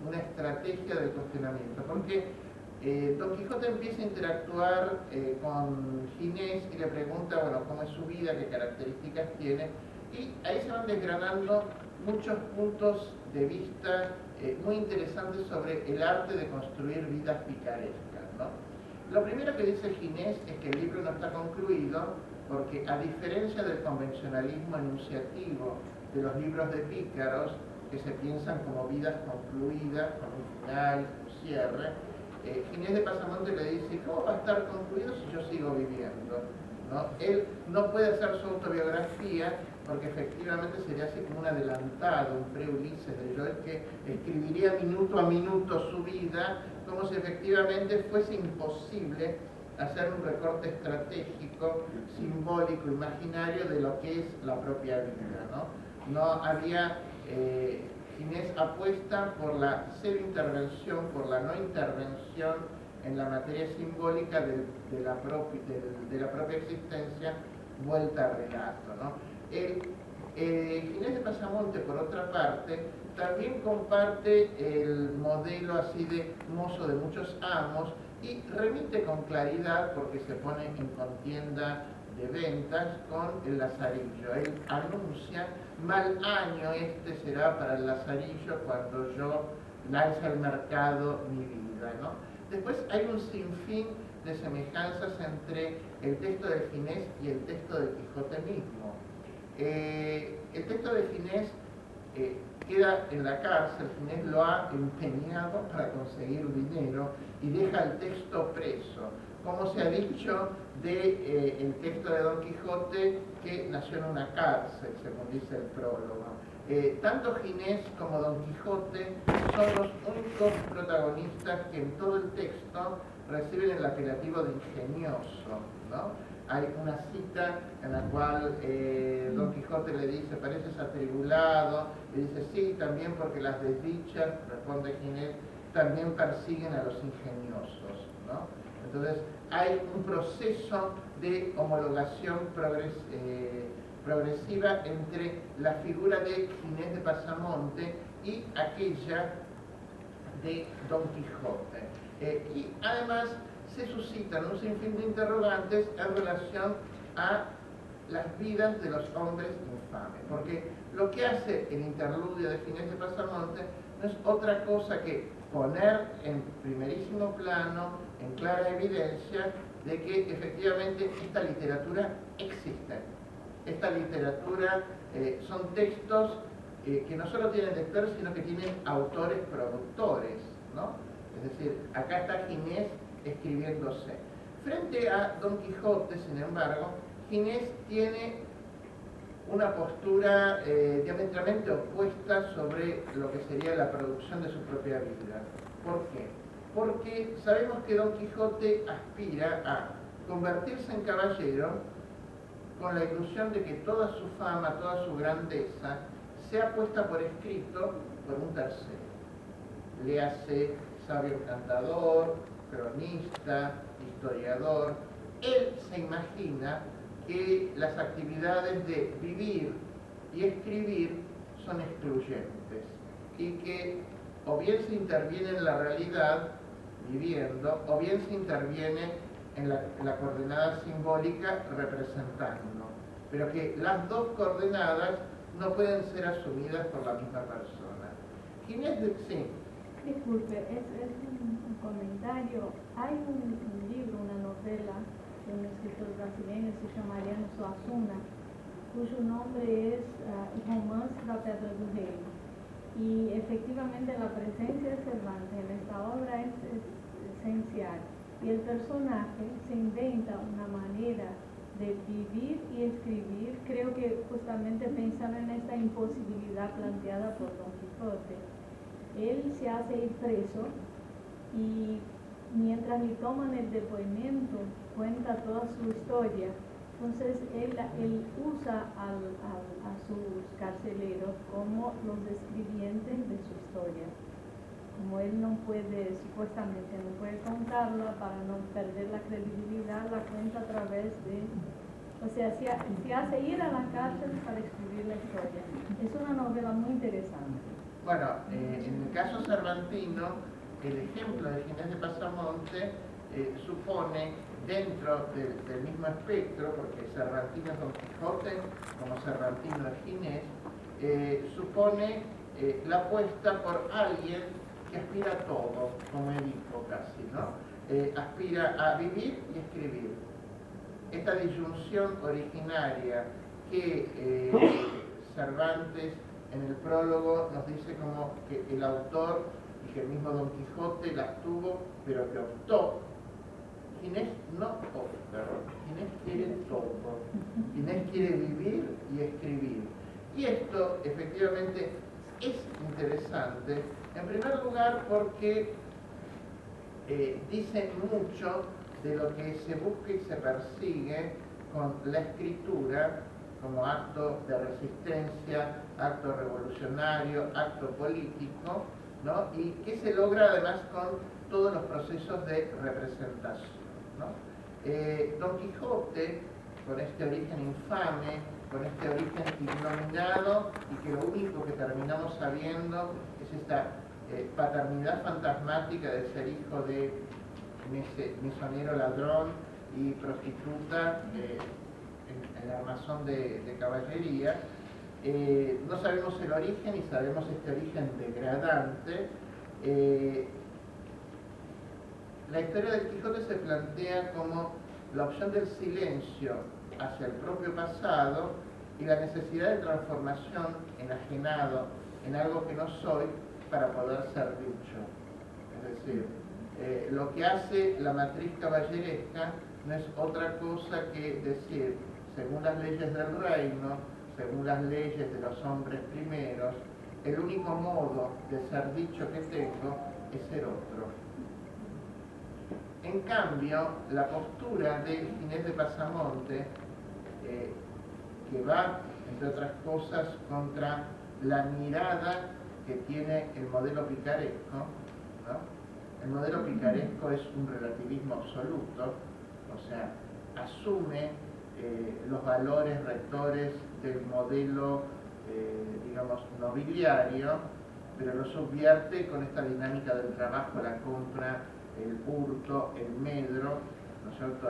una estrategia de cuestionamiento? Porque Don Quijote empieza a interactuar con Ginés y le pregunta, bueno, cómo es su vida, qué características tiene, y ahí se van desgranando muchos puntos de vista muy interesantes sobre el arte de construir vidas picarescas, ¿no? Lo primero que dice Ginés es que el libro no está concluido porque, a diferencia del convencionalismo enunciativo de los libros de pícaros, que se piensan como vidas concluidas, con un final, un cierre, Ginés de Pasamonte le dice, ¿cómo va a estar concluido si yo sigo viviendo? ¿No? Él no puede hacer su autobiografía porque efectivamente sería así como un adelantado, un pre-Ulises de Joyce, que escribiría minuto a minuto su vida, como si efectivamente fuese imposible hacer un recorte estratégico, simbólico, imaginario de lo que es la propia vida, ¿no? No había... Ginés apuesta por la cero intervención, por la no intervención en la materia simbólica de la propia existencia vuelta al relato, ¿no? Ginés de Pasamonte, por otra parte, también comparte el modelo así de mozo de muchos amos y remite con claridad, porque se pone en contienda de ventas con el Lazarillo. Él anuncia, mal año este será para el Lazarillo cuando yo lance al mercado mi vida, ¿no? Después hay un sinfín de semejanzas entre el texto de Ginés y el texto de Quijote mismo. El texto de Ginés queda en la cárcel, Ginés lo ha empeñado para conseguir dinero y deja el texto preso. Como se ha dicho del texto de Don Quijote, que nació en una cárcel, según dice el prólogo. Tanto Ginés como Don Quijote son los únicos protagonistas que en todo el texto reciben el apelativo de ingenioso, ¿no? Hay una cita en la cual Don Quijote le dice, pareces atribulado, y dice, sí, también porque las desdichas, responde Ginés, también persiguen a los ingeniosos, ¿no? Entonces, hay un proceso de homologación progresiva entre la figura de Ginés de Pasamonte y aquella de Don Quijote. Y además se suscitan un sinfín de interrogantes en relación a las vidas de los hombres infames, porque lo que hace el interludio de Ginés de Pasamonte no es otra cosa que poner en primerísimo plano, en clara evidencia, de que efectivamente esta literatura existe. Esta literatura son textos que no solo tienen lectores, sino que tienen autores productores, ¿no? Es decir, acá está Ginés escribiéndose. Frente a Don Quijote, sin embargo, Ginés tiene una postura diametralmente opuesta sobre lo que sería la producción de su propia vida. ¿Por qué? Porque sabemos que Don Quijote aspira a convertirse en caballero con la ilusión de que toda su fama, toda su grandeza, sea puesta por escrito por un tercero. Léase sabio encantador, cronista, historiador. Él se imagina que las actividades de vivir y escribir son excluyentes y que o bien se interviene en la realidad viviendo, o bien se interviene en la coordenada simbólica representando, pero que las dos coordenadas no pueden ser asumidas por la misma persona. Ginés de... Sí. Disculpe, es un comentario. Hay un libro, una novela de un escritor brasileño, se llama Mariano Suassuna, cuyo nombre es Romance da Pedra do Rei. Y efectivamente la presencia de Cervantes en esta obra es esencial. Y el personaje se inventa una manera de vivir y escribir, creo que justamente pensando en esta imposibilidad planteada por Don Quijote. Él se hace ir preso y mientras le toman el depoimiento cuenta toda su historia. Entonces él usa a sus carceleros como los escribientes de su historia. Como él no puede, supuestamente no puede contarla para no perder la credibilidad, la cuenta a través de O sea, se hace ir a la cárcel para escribir la historia. Es una novela muy interesante. Bueno, en el caso cervantino, el ejemplo de Ginés de Pasamonte supone, dentro del mismo espectro, porque Cervantino es Don Quijote, como Cervantino es Ginés, supone la apuesta por alguien que aspira a todo, como Edipo casi, ¿no? Aspira a vivir y escribir. Esta disyunción originaria que Cervantes en el prólogo nos dice como que el autor y que el mismo Don Quijote las tuvo, pero que optó. Ginés no opta, Ginés quiere todo. Ginés quiere vivir y escribir. Y esto efectivamente es interesante, en primer lugar porque dice mucho de lo que se busca y se persigue con la escritura como acto de resistencia, acto revolucionario, acto político, ¿no? Y que se logra además con todos los procesos de representación, ¿no? Don Quijote, con este origen infame, con este origen ignominado, y que lo único que terminamos sabiendo es esta paternidad fantasmática de ser hijo de mesonero ladrón y prostituta en el armazón de caballería. No sabemos el origen y sabemos este origen degradante. La historia del Quijote se plantea como la opción del silencio hacia el propio pasado y la necesidad de transformación enajenado en algo que no soy para poder ser dicho. Es decir, lo que hace la matriz caballeresca no es otra cosa que decir, según las leyes del reino, según las leyes de los hombres primeros, el único modo de ser dicho que tengo es ser otro. En cambio, la postura de Ginés de Pasamonte, que va, entre otras cosas, contra la mirada que tiene el modelo picaresco, ¿no? El modelo picaresco es un relativismo absoluto, o sea, asume los valores rectores del modelo, digamos, nobiliario, pero lo subvierte con esta dinámica del trabajo, la compra, el hurto, el medro, ¿no es cierto?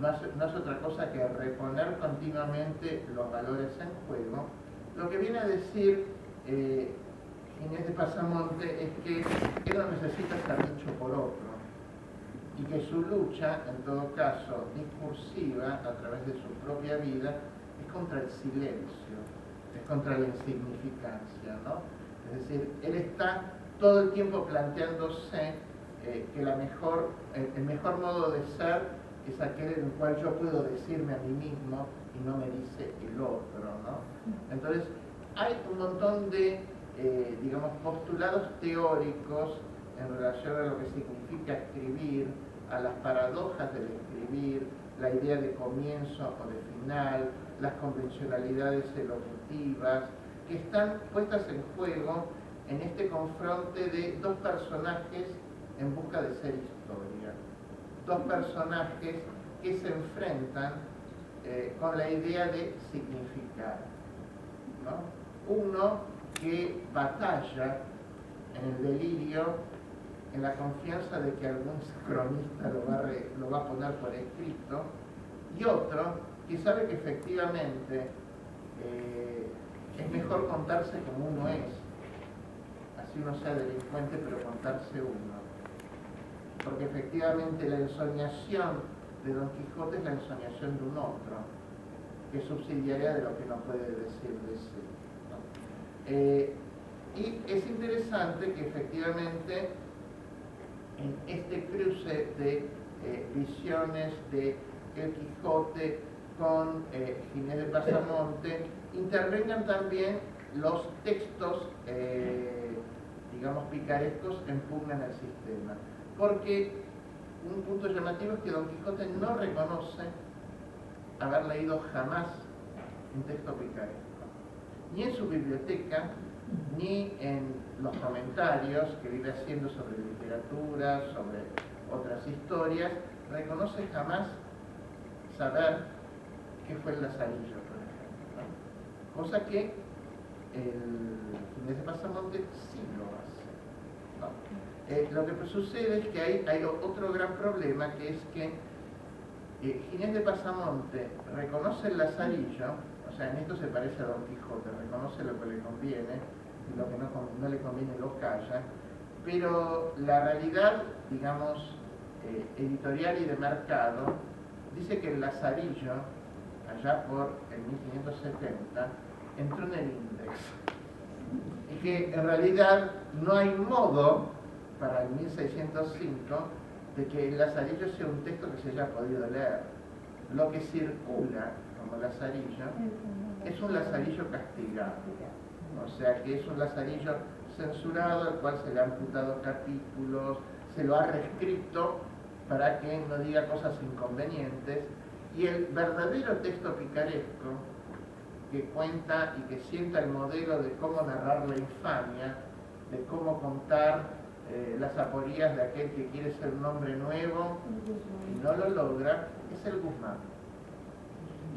No es otra cosa que reponer continuamente los valores en juego. Lo que viene a decir Ginés de Pasamonte es que él no necesita ser dicho por otro, y que su lucha, en todo caso discursiva, a través de su propia vida, es contra el silencio, es contra la insignificancia, ¿no? Es decir, él está todo el tiempo planteándose que el mejor modo de ser es aquel en el cual yo puedo decirme a mí mismo y no me dice el otro, ¿no? Entonces, hay un montón de, digamos, postulados teóricos en relación a lo que significa escribir, a las paradojas del escribir, la idea de comienzo o de final, las convencionalidades elocutivas, que están puestas en juego en este confronte de dos personajes en busca de ser historia. Dos personajes que se enfrentan con la idea de significar, ¿no? Uno que batalla en el delirio, en la confianza de que algún cronista lo va a poner por escrito, y otro que sabe que efectivamente es mejor contarse como uno es, así uno sea delincuente, pero contarse uno. Porque efectivamente la ensoñación de Don Quijote es la ensoñación de un otro, que es subsidiaria de lo que no puede decir de sí, ¿no? Y es interesante que efectivamente en este cruce de visiones de El Quijote con Ginés de Pasamonte intervengan también los textos, digamos, picarescos en pugna en el sistema. Porque un punto llamativo es que Don Quijote no reconoce haber leído jamás un texto picaresco, ni en su biblioteca, ni en los comentarios que vive haciendo sobre literatura, sobre otras historias, reconoce jamás saber qué fue el Lazarillo, por ejemplo, ¿no? Cosa que el Ginés de Pasamonte sí lo hace, ¿no? Lo que sucede es que hay otro gran problema, que es que Ginés de Pasamonte reconoce el Lazarillo, o sea, en esto se parece a Don Quijote, reconoce lo que le conviene y lo que no le conviene lo calla, pero la realidad, digamos, editorial y de mercado, dice que el Lazarillo, allá por el 1570, entró en el Index. Y que en realidad no hay modo para el 1605 de que el Lazarillo sea un texto que se haya podido leer. Lo que circula como Lazarillo es un Lazarillo castigado. O sea que es un Lazarillo censurado, al cual se le han amputado capítulos, se lo ha reescrito para que no diga cosas inconvenientes, y el verdadero texto picaresco que cuenta y que sienta el modelo de cómo narrar la infamia, de cómo contar las aporías de aquel que quiere ser un hombre nuevo y no lo logra, es el Guzmán.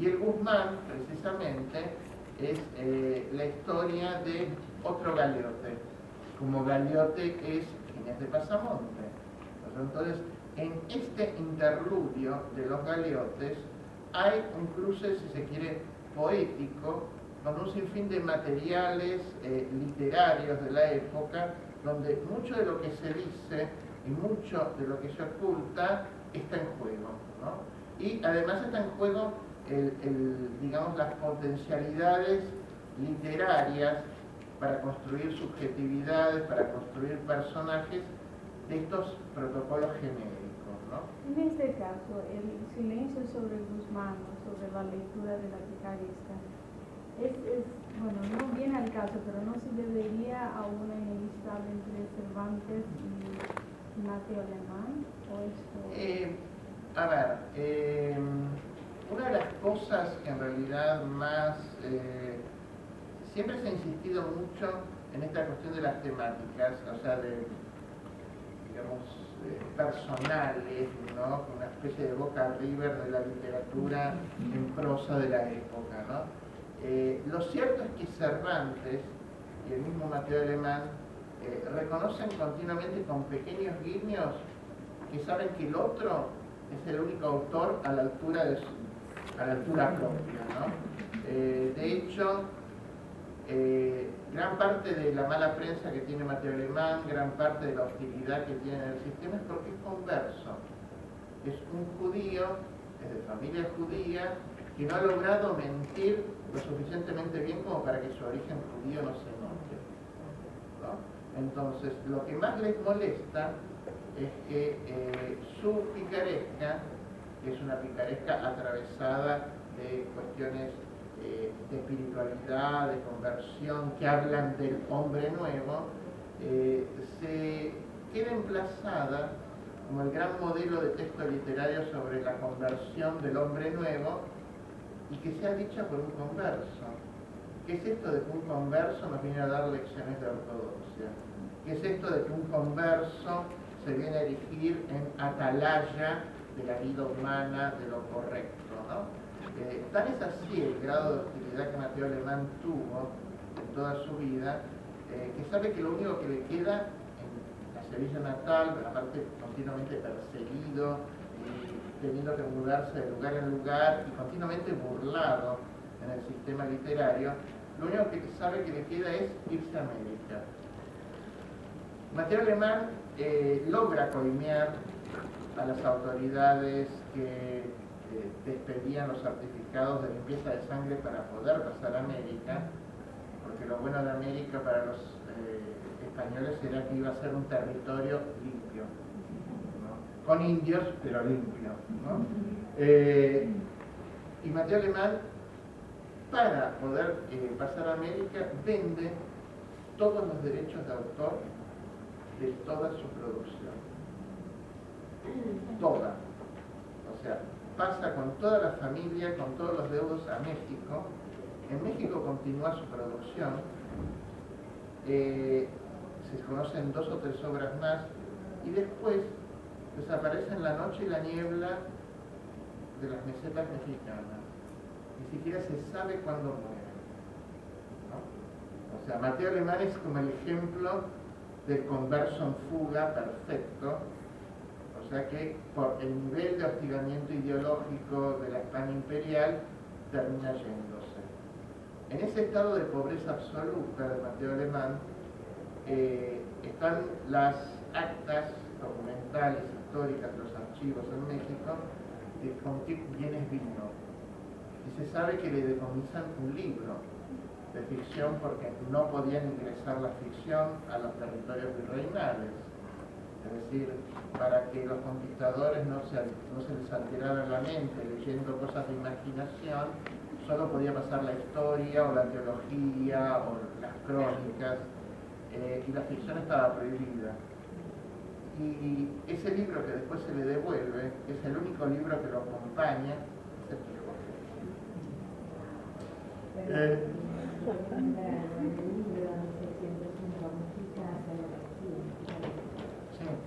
Y el Guzmán, precisamente, es la historia de otro galeote, como galeote que es Ginés de Pasamonte. Entonces, en este interludio de los galeotes hay un cruce, si se quiere, poético, con un sinfín de materiales literarios de la época, donde mucho de lo que se dice y mucho de lo que se oculta está en juego, ¿no? Y además está en juego digamos, las potencialidades literarias para construir subjetividades, para construir personajes de estos protocolos genéricos, ¿no? En este caso, el silencio sobre el Guzmán, sobre la lectura de la picaresca, bueno, no viene al caso, pero no se debería a una enemistad entre Cervantes y Mateo Alemán, ¿o esto? A ver, una de las cosas que en realidad más siempre se ha insistido mucho en esta cuestión de las temáticas, o sea, digamos, personales, ¿no? Una especie de Boca River de la literatura en prosa de la época, ¿no? Lo cierto es que Cervantes y el mismo Mateo Alemán reconocen continuamente con pequeños guiños que saben que el otro es el único autor a la altura propia, ¿no? De hecho, gran parte de la mala prensa que tiene Mateo Alemán, gran parte de la hostilidad que tiene en el sistema es porque es converso. Es un judío, es de familia judía, que no ha logrado mentir lo suficientemente bien como para que su origen judío no se note, ¿no? Entonces, lo que más les molesta es que su picaresca, que es una picaresca atravesada de cuestiones de espiritualidad, de conversión, que hablan del hombre nuevo, se queda emplazada como el gran modelo de texto literario sobre la conversión del hombre nuevo, y que sea dicha por un converso. ¿Qué es esto de que un converso nos viene a dar lecciones de ortodoxia? ¿Qué es esto de que un converso se viene a erigir en atalaya de la vida humana, de lo correcto, ¿no? Tal es así el grado de hostilidad que Mateo Alemán tuvo en toda su vida, que sabe que lo único que le queda en la Sevilla natal, aparte continuamente perseguido, teniendo que mudarse de lugar en lugar y continuamente burlado en el sistema literario, lo único que sabe que le queda es irse a América. Mateo Alemán logra coimear a las autoridades que despedían los certificados de limpieza de sangre para poder pasar a América, porque lo bueno de América para los españoles era que iba a ser un territorio limpio, ¿no? Con indios, pero limpio, ¿no? Y Mateo Alemán, para poder pasar a América, vende todos los derechos de autor de toda su producción. Toda. O sea, pasa con toda la familia, con todos los deudos a México. En México continúa su producción. Se conocen 2 o 3 obras más y después desaparecen La noche y la niebla de las mesetas mexicanas. ni siquiera se sabe cuándo mueren, ¿no? O sea, Mateo Alemán es como el ejemplo del converso en fuga perfecto. O sea que por el nivel de hostigamiento ideológico de la España imperial termina yéndose. En ese estado de pobreza absoluta de Mateo Alemán están las actas documentales, históricas, los archivos en México de con qué bienes vino. Y se sabe que le decomisan un libro de ficción porque no podían ingresar la ficción a los territorios virreinales. Es decir, para que los conquistadores no se les alterara la mente leyendo cosas de imaginación, solo podía pasar la historia o la teología o las crónicas, y la ficción estaba prohibida. Y ese libro que después se le devuelve es el único libro que lo acompaña, es el Quijote.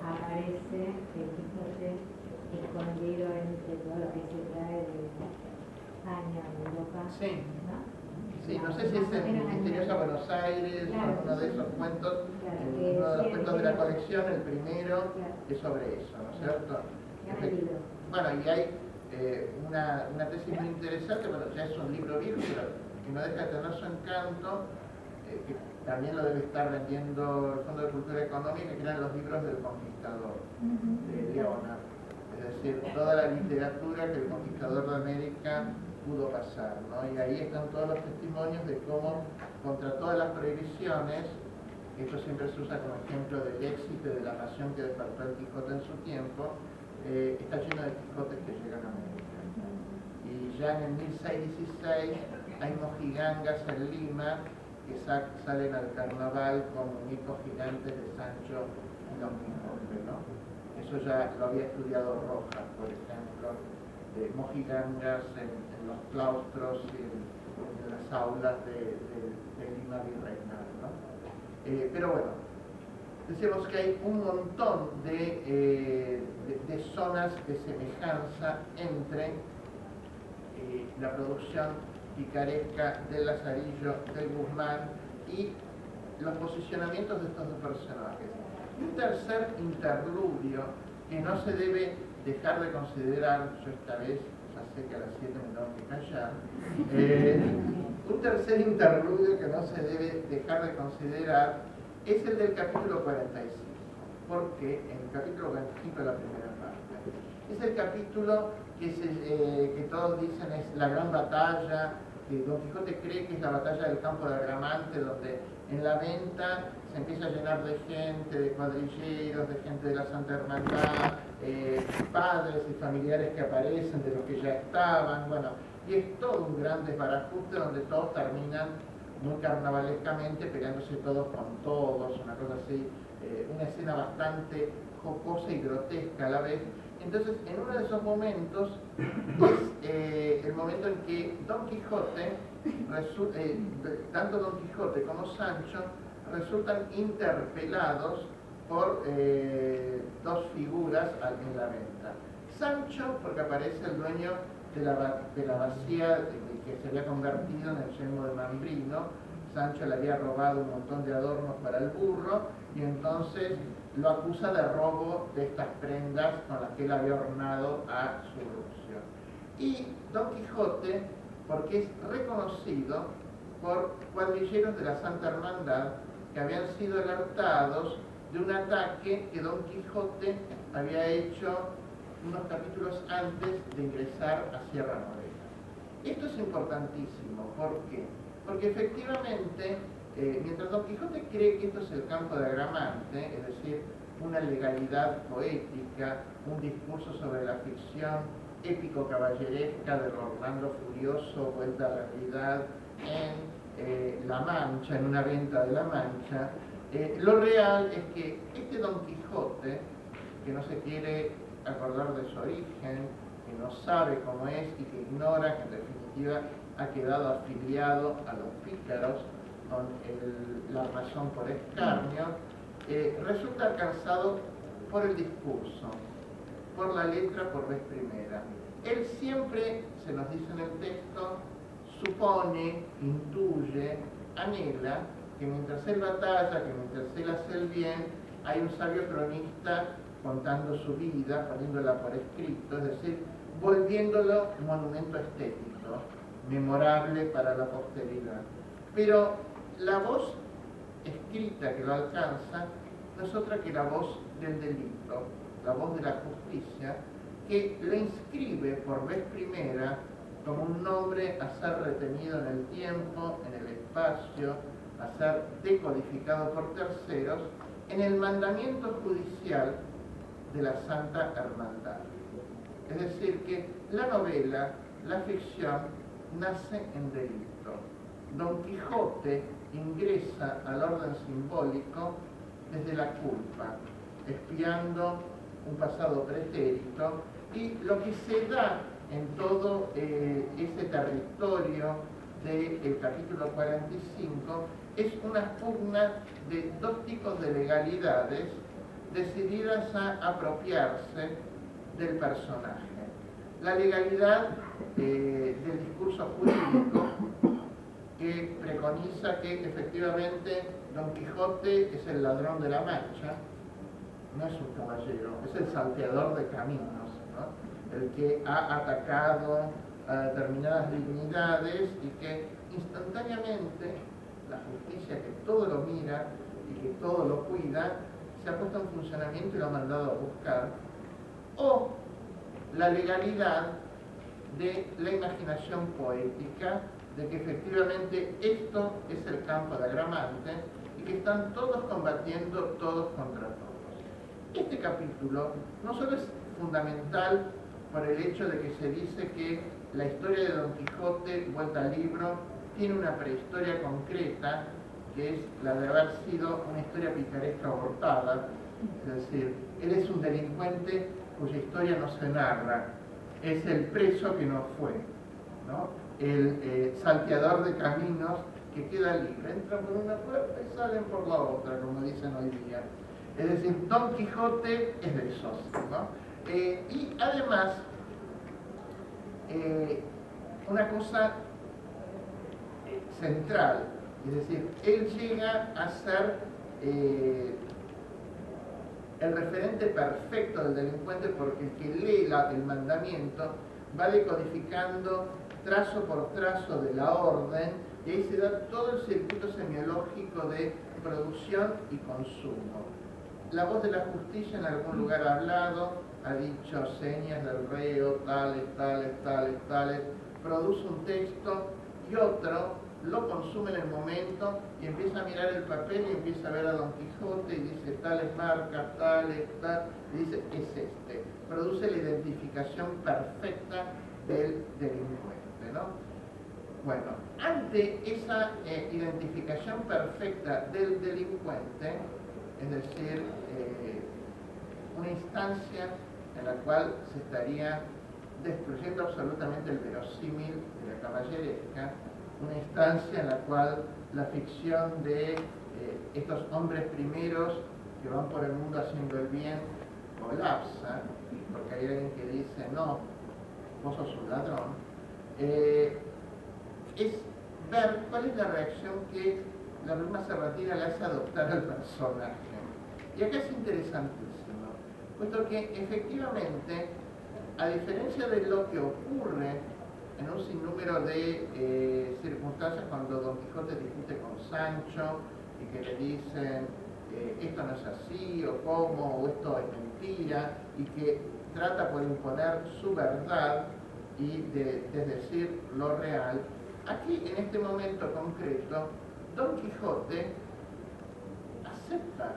Aparece el Quijote escondido entre todo lo que se trae de España, de Europa. Sí. ¿No? Sí, no sé si es en Misteriosa Buenos Aires, claro, o uno de esos cuentos, claro, uno de los cuentos de la colección, el primero, es sobre eso, ¿no es cierto? Bueno, y hay una tesis muy interesante, bueno, ya es un libro viejo, pero que no deja de tener su encanto, que también lo debe estar vendiendo el Fondo de Cultura Económica, que eran los libros del Conquistador, de Leona. Es decir, toda la literatura que el Conquistador de América pudo pasar, ¿no? Y ahí están todos los testimonios de cómo, contra todas las prohibiciones, esto siempre se usa como ejemplo del éxito y de la pasión que despertó el Quijote en su tiempo, está lleno de Quijotes que llegan a América. Y ya en el 1616 hay mojigangas en Lima que salen al carnaval con muñecos gigantes de Sancho y Don Quijote, ¿no? Eso ya lo había estudiado Rojas, por ejemplo, de mojigangas en los claustros y en las aulas de Lima virreinal, ¿no? Pero bueno, decimos que hay un montón de zonas de semejanza entre la producción picaresca del Lazarillo, del Guzmán y los posicionamientos de estos dos personajes. Un tercer interludio que no se debe dejar de considerar, yo esta vez ya sé que a las 7 me tengo que callar, un tercer interludio que no se debe dejar de considerar es el del capítulo 45, porque en el capítulo 45 de la primera parte es el capítulo que todos dicen es la gran batalla, que Don Quijote cree que es la batalla del campo de Agramante, donde en la venta se empieza a llenar de gente, de cuadrilleros, de gente de la Santa Hermandad, padres y familiares que aparecen, de los que ya estaban, bueno, y es todo un gran desbarajuste donde todos terminan muy carnavalescamente peleándose todos con todos, una cosa así, una escena bastante jocosa y grotesca a la vez. Entonces, en uno de esos momentos es el momento en que Don Quijote, tanto Don Quijote como Sancho, resultan interpelados por dos figuras en la venta. Sancho, porque aparece el dueño de la vacía que se había convertido en el yelmo de Mambrino. Sancho le había robado un montón de adornos para el burro y entonces lo acusa de robo de estas prendas con las que él había ornado a su Rucio. Y Don Quijote, porque es reconocido por cuadrilleros de la Santa Hermandad que habían sido alertados de un ataque que Don Quijote había hecho unos capítulos antes de ingresar a Sierra Morena. Esto es importantísimo, ¿por qué? Porque efectivamente, mientras Don Quijote cree que esto es el campo de Agramante, es decir, una legalidad poética, un discurso sobre la ficción épico-caballeresca de Orlando Furioso, vuelta a la realidad en La Mancha, en una venta de La Mancha, lo real es que este Don Quijote, que no se quiere acordar de su origen, que no sabe cómo es y que ignora que en definitiva ha quedado afiliado a los pícaros con la razón por escarnio, resulta alcanzado por el discurso, por la letra por vez primera. Él siempre, se nos dice en el texto, supone, intuye, anhela que mientras él batalla, que mientras él hace el bien, hay un sabio cronista contando su vida, poniéndola por escrito, es decir, volviéndolo un monumento estético, memorable para la posteridad. Pero la voz escrita que lo alcanza no es otra que la voz del delito, la voz de la justicia, que le inscribe por vez primera como un nombre a ser retenido en el tiempo, en el espacio, a ser decodificado por terceros, en el mandamiento judicial de la Santa Hermandad. Es decir, que la novela, la ficción, nace en delito. Don Quijote ingresa al orden simbólico desde la culpa, expiando un pasado pretérito, y lo que se da en todo ese territorio del capítulo 45 es una pugna de dos tipos de legalidades decididas a apropiarse del personaje. La legalidad del discurso jurídico, que preconiza que efectivamente Don Quijote es el ladrón de la Mancha, no es un caballero, es el salteador de caminos, ¿no? El que ha atacado a determinadas dignidades y que instantáneamente la justicia, que todo lo mira y que todo lo cuida, se ha puesto en funcionamiento y lo ha mandado a buscar. O la legalidad de la imaginación poética, de que efectivamente esto es el campo de Agramante y que están todos combatiendo todos contra todos. Este capítulo no solo es fundamental por el hecho de que se dice que la historia de Don Quijote, vuelta al libro, tiene una prehistoria concreta, que es la de haber sido una historia picaresca abortada, es decir, él es un delincuente cuya historia no se narra, es el preso que no fue, ¿no? El salteador de caminos que queda libre, entran por una puerta y salen por la otra, como dicen hoy día. Es decir, Don Quijote es de esos, ¿no? Y además, una cosa central, es decir, él llega a ser el referente perfecto del delincuente, porque el que lee el mandamiento va decodificando trazo por trazo de la orden, y ahí se da todo el circuito semiológico de producción y consumo. La voz de la justicia en algún lugar ha hablado, ha dicho señas del reo, tales, tales, tales, tales, produce un texto y otro lo consume en el momento y empieza a mirar el papel y empieza a ver a Don Quijote y dice tales marcas, tales, tal, y dice es este. Produce la identificación perfecta del delincuente, ¿no? Bueno, ante esa identificación perfecta del delincuente, es decir, una instancia en la cual se estaría destruyendo absolutamente el verosímil de la caballeresca, una instancia en la cual la ficción de estos hombres primeros que van por el mundo haciendo el bien colapsa, porque hay alguien que dice, no, vos sos un ladrón, es ver cuál es la reacción que la misma Serratina le hace adoptar al personaje. Y acá es interesantísimo, puesto que efectivamente, a diferencia de lo que ocurre en un sinnúmero de circunstancias cuando Don Quijote discute con Sancho y que le dicen esto no es así, o cómo, o esto es mentira, y que trata por imponer su verdad y de decir lo real, aquí en este momento concreto, Don Quijote acepta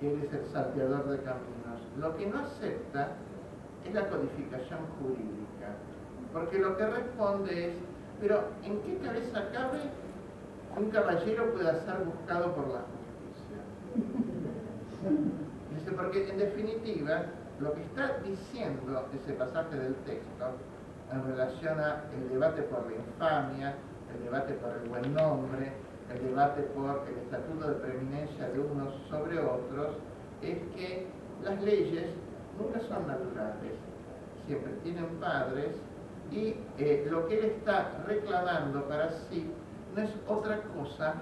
que él es el salteador de caminos. Lo que no acepta es la codificación jurídica, porque lo que responde es, pero ¿en qué cabeza cabe que un caballero pueda ser buscado por la justicia? Dice, porque en definitiva, lo que está diciendo ese pasaje del texto en relación a el debate por la infamia, el debate por el buen nombre, el debate por el estatuto de preeminencia de unos sobre otros, es que las leyes nunca son naturales, siempre tienen padres y lo que él está reclamando para sí no es otra cosa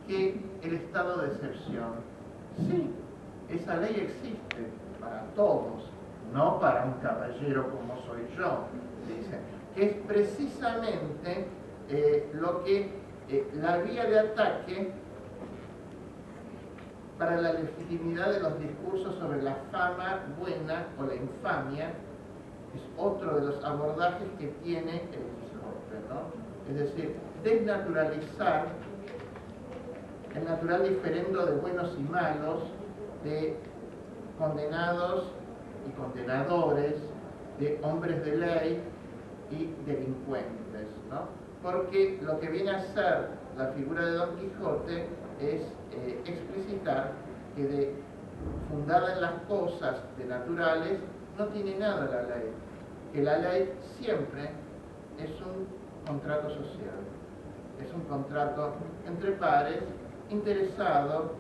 que el estado de excepción. Sí, esa ley existe para todos, no para un caballero como soy yo, dice, que es precisamente lo que la vía de ataque para la legitimidad de los discursos sobre la fama buena o la infamia es otro de los abordajes que tiene el Quijote, ¿no? Es decir, desnaturalizar el natural diferendo de buenos y malos, de condenados y condenadores, de hombres de ley y delincuentes, ¿no? Porque lo que viene a ser la figura de Don Quijote es explicitar que fundada en las cosas de naturales no tiene nada la ley, que la ley siempre es un contrato social, es un contrato entre pares, interesado,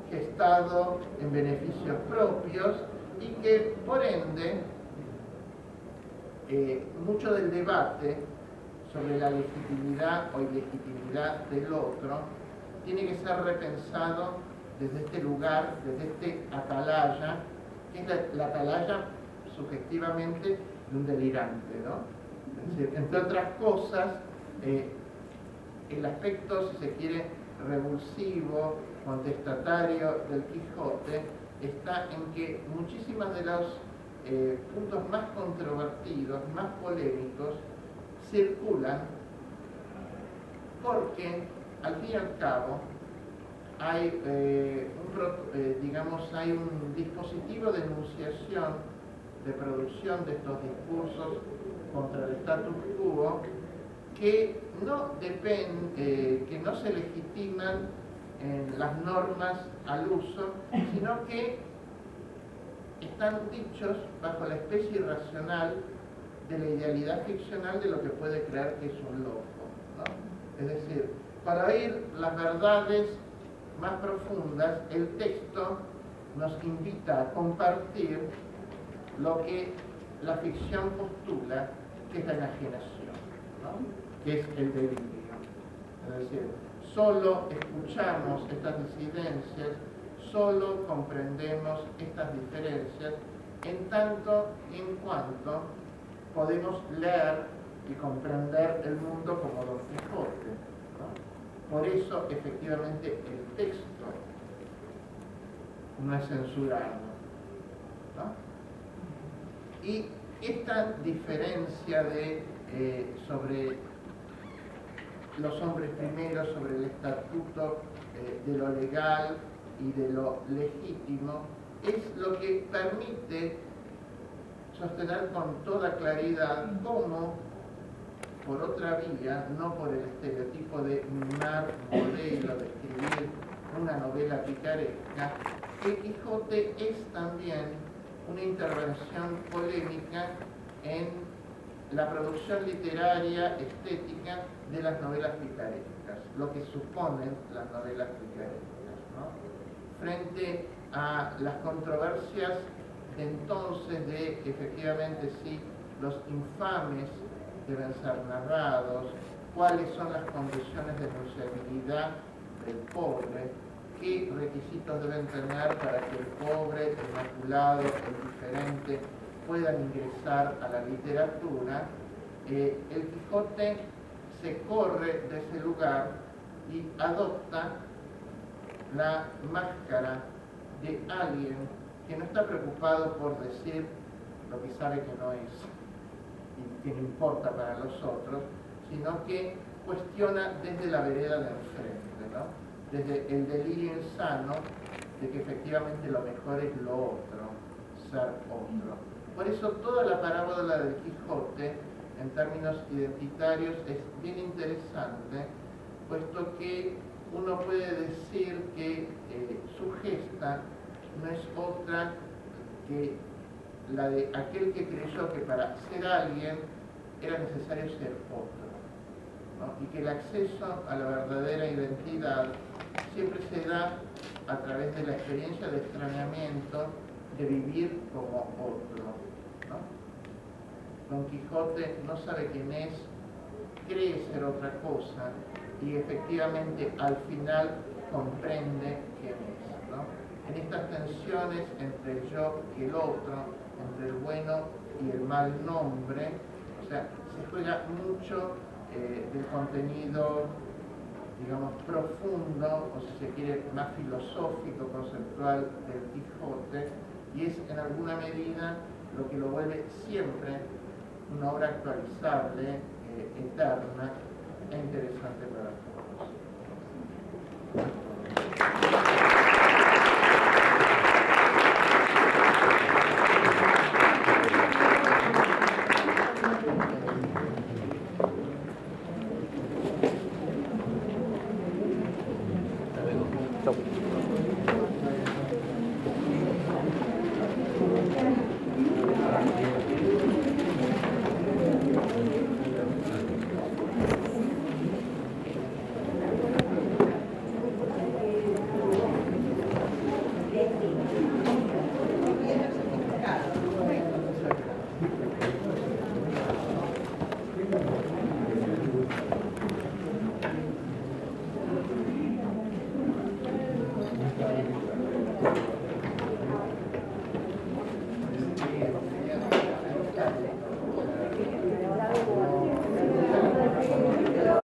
gestado en beneficios propios y que por ende mucho del debate sobre la legitimidad o ilegitimidad del otro tiene que ser repensado desde este lugar, desde este atalaya, que es la atalaya subjetivamente de un delirante, ¿no? Es decir, entre otras cosas, el aspecto, si se quiere, revulsivo, contestatario del Quijote está en que muchísimos de los puntos más controvertidos, más polémicos, circulan porque al fin y al cabo hay hay un dispositivo de enunciación, de producción de estos discursos contra el status quo que no se legitiman en las normas al uso, sino que están dichos bajo la especie irracional de la idealidad ficcional de lo que puede creer que es un loco, ¿no? Es decir, para oír las verdades más profundas, el texto nos invita a compartir lo que la ficción postula, que es la enajenación, ¿no? Que es el delirio. Es decir, solo escuchamos estas disidencias, solo comprendemos estas diferencias, en tanto y en cuanto podemos leer y comprender el mundo como Don Quijote, ¿no? Por eso, efectivamente, el texto no es censurado, ¿no? Y esta diferencia sobre los hombres primeros, sobre el estatuto de lo legal y de lo legítimo, es lo que permite sostener con toda claridad cómo, por otra vía, no por el estereotipo de mimar modelo, de escribir una novela picaresca, que Quijote es también una intervención polémica en la producción literaria, estética de las novelas picarescas, lo que suponen las novelas picarescas, ¿no? Frente a las controversias de entonces de, efectivamente, si los infames deben ser narrados, cuáles son las condiciones de enunciabilidad del pobre, qué requisitos deben tener para que el pobre, el maculado, el diferente puedan ingresar a la literatura, el Quijote se corre de ese lugar y adopta la máscara de alguien que no está preocupado por decir lo que sabe que no es y que no importa para los otros, sino que cuestiona desde la vereda de enfrente, ¿no? Desde el delirio insano de que efectivamente lo mejor es lo otro, ser otro. Por eso toda la parábola del Quijote, en términos identitarios, es bien interesante, puesto que uno puede decir que su gesta no es otra que la de aquel que creyó que para ser alguien era necesario ser otro, ¿no? Y que el acceso a la verdadera identidad siempre se da a través de la experiencia de extrañamiento, de vivir como otro, ¿no? Don Quijote no sabe quién es, cree ser otra cosa y efectivamente al final comprende quién es, ¿no? En estas tensiones entre el yo y el otro, entre el bueno y el mal nombre, o sea, se juega mucho del contenido, digamos, profundo, o si se quiere, más filosófico, conceptual del Quijote, y es en alguna medida lo que lo vuelve siempre una obra actualizable, eterna e interesante para todos. Gracias.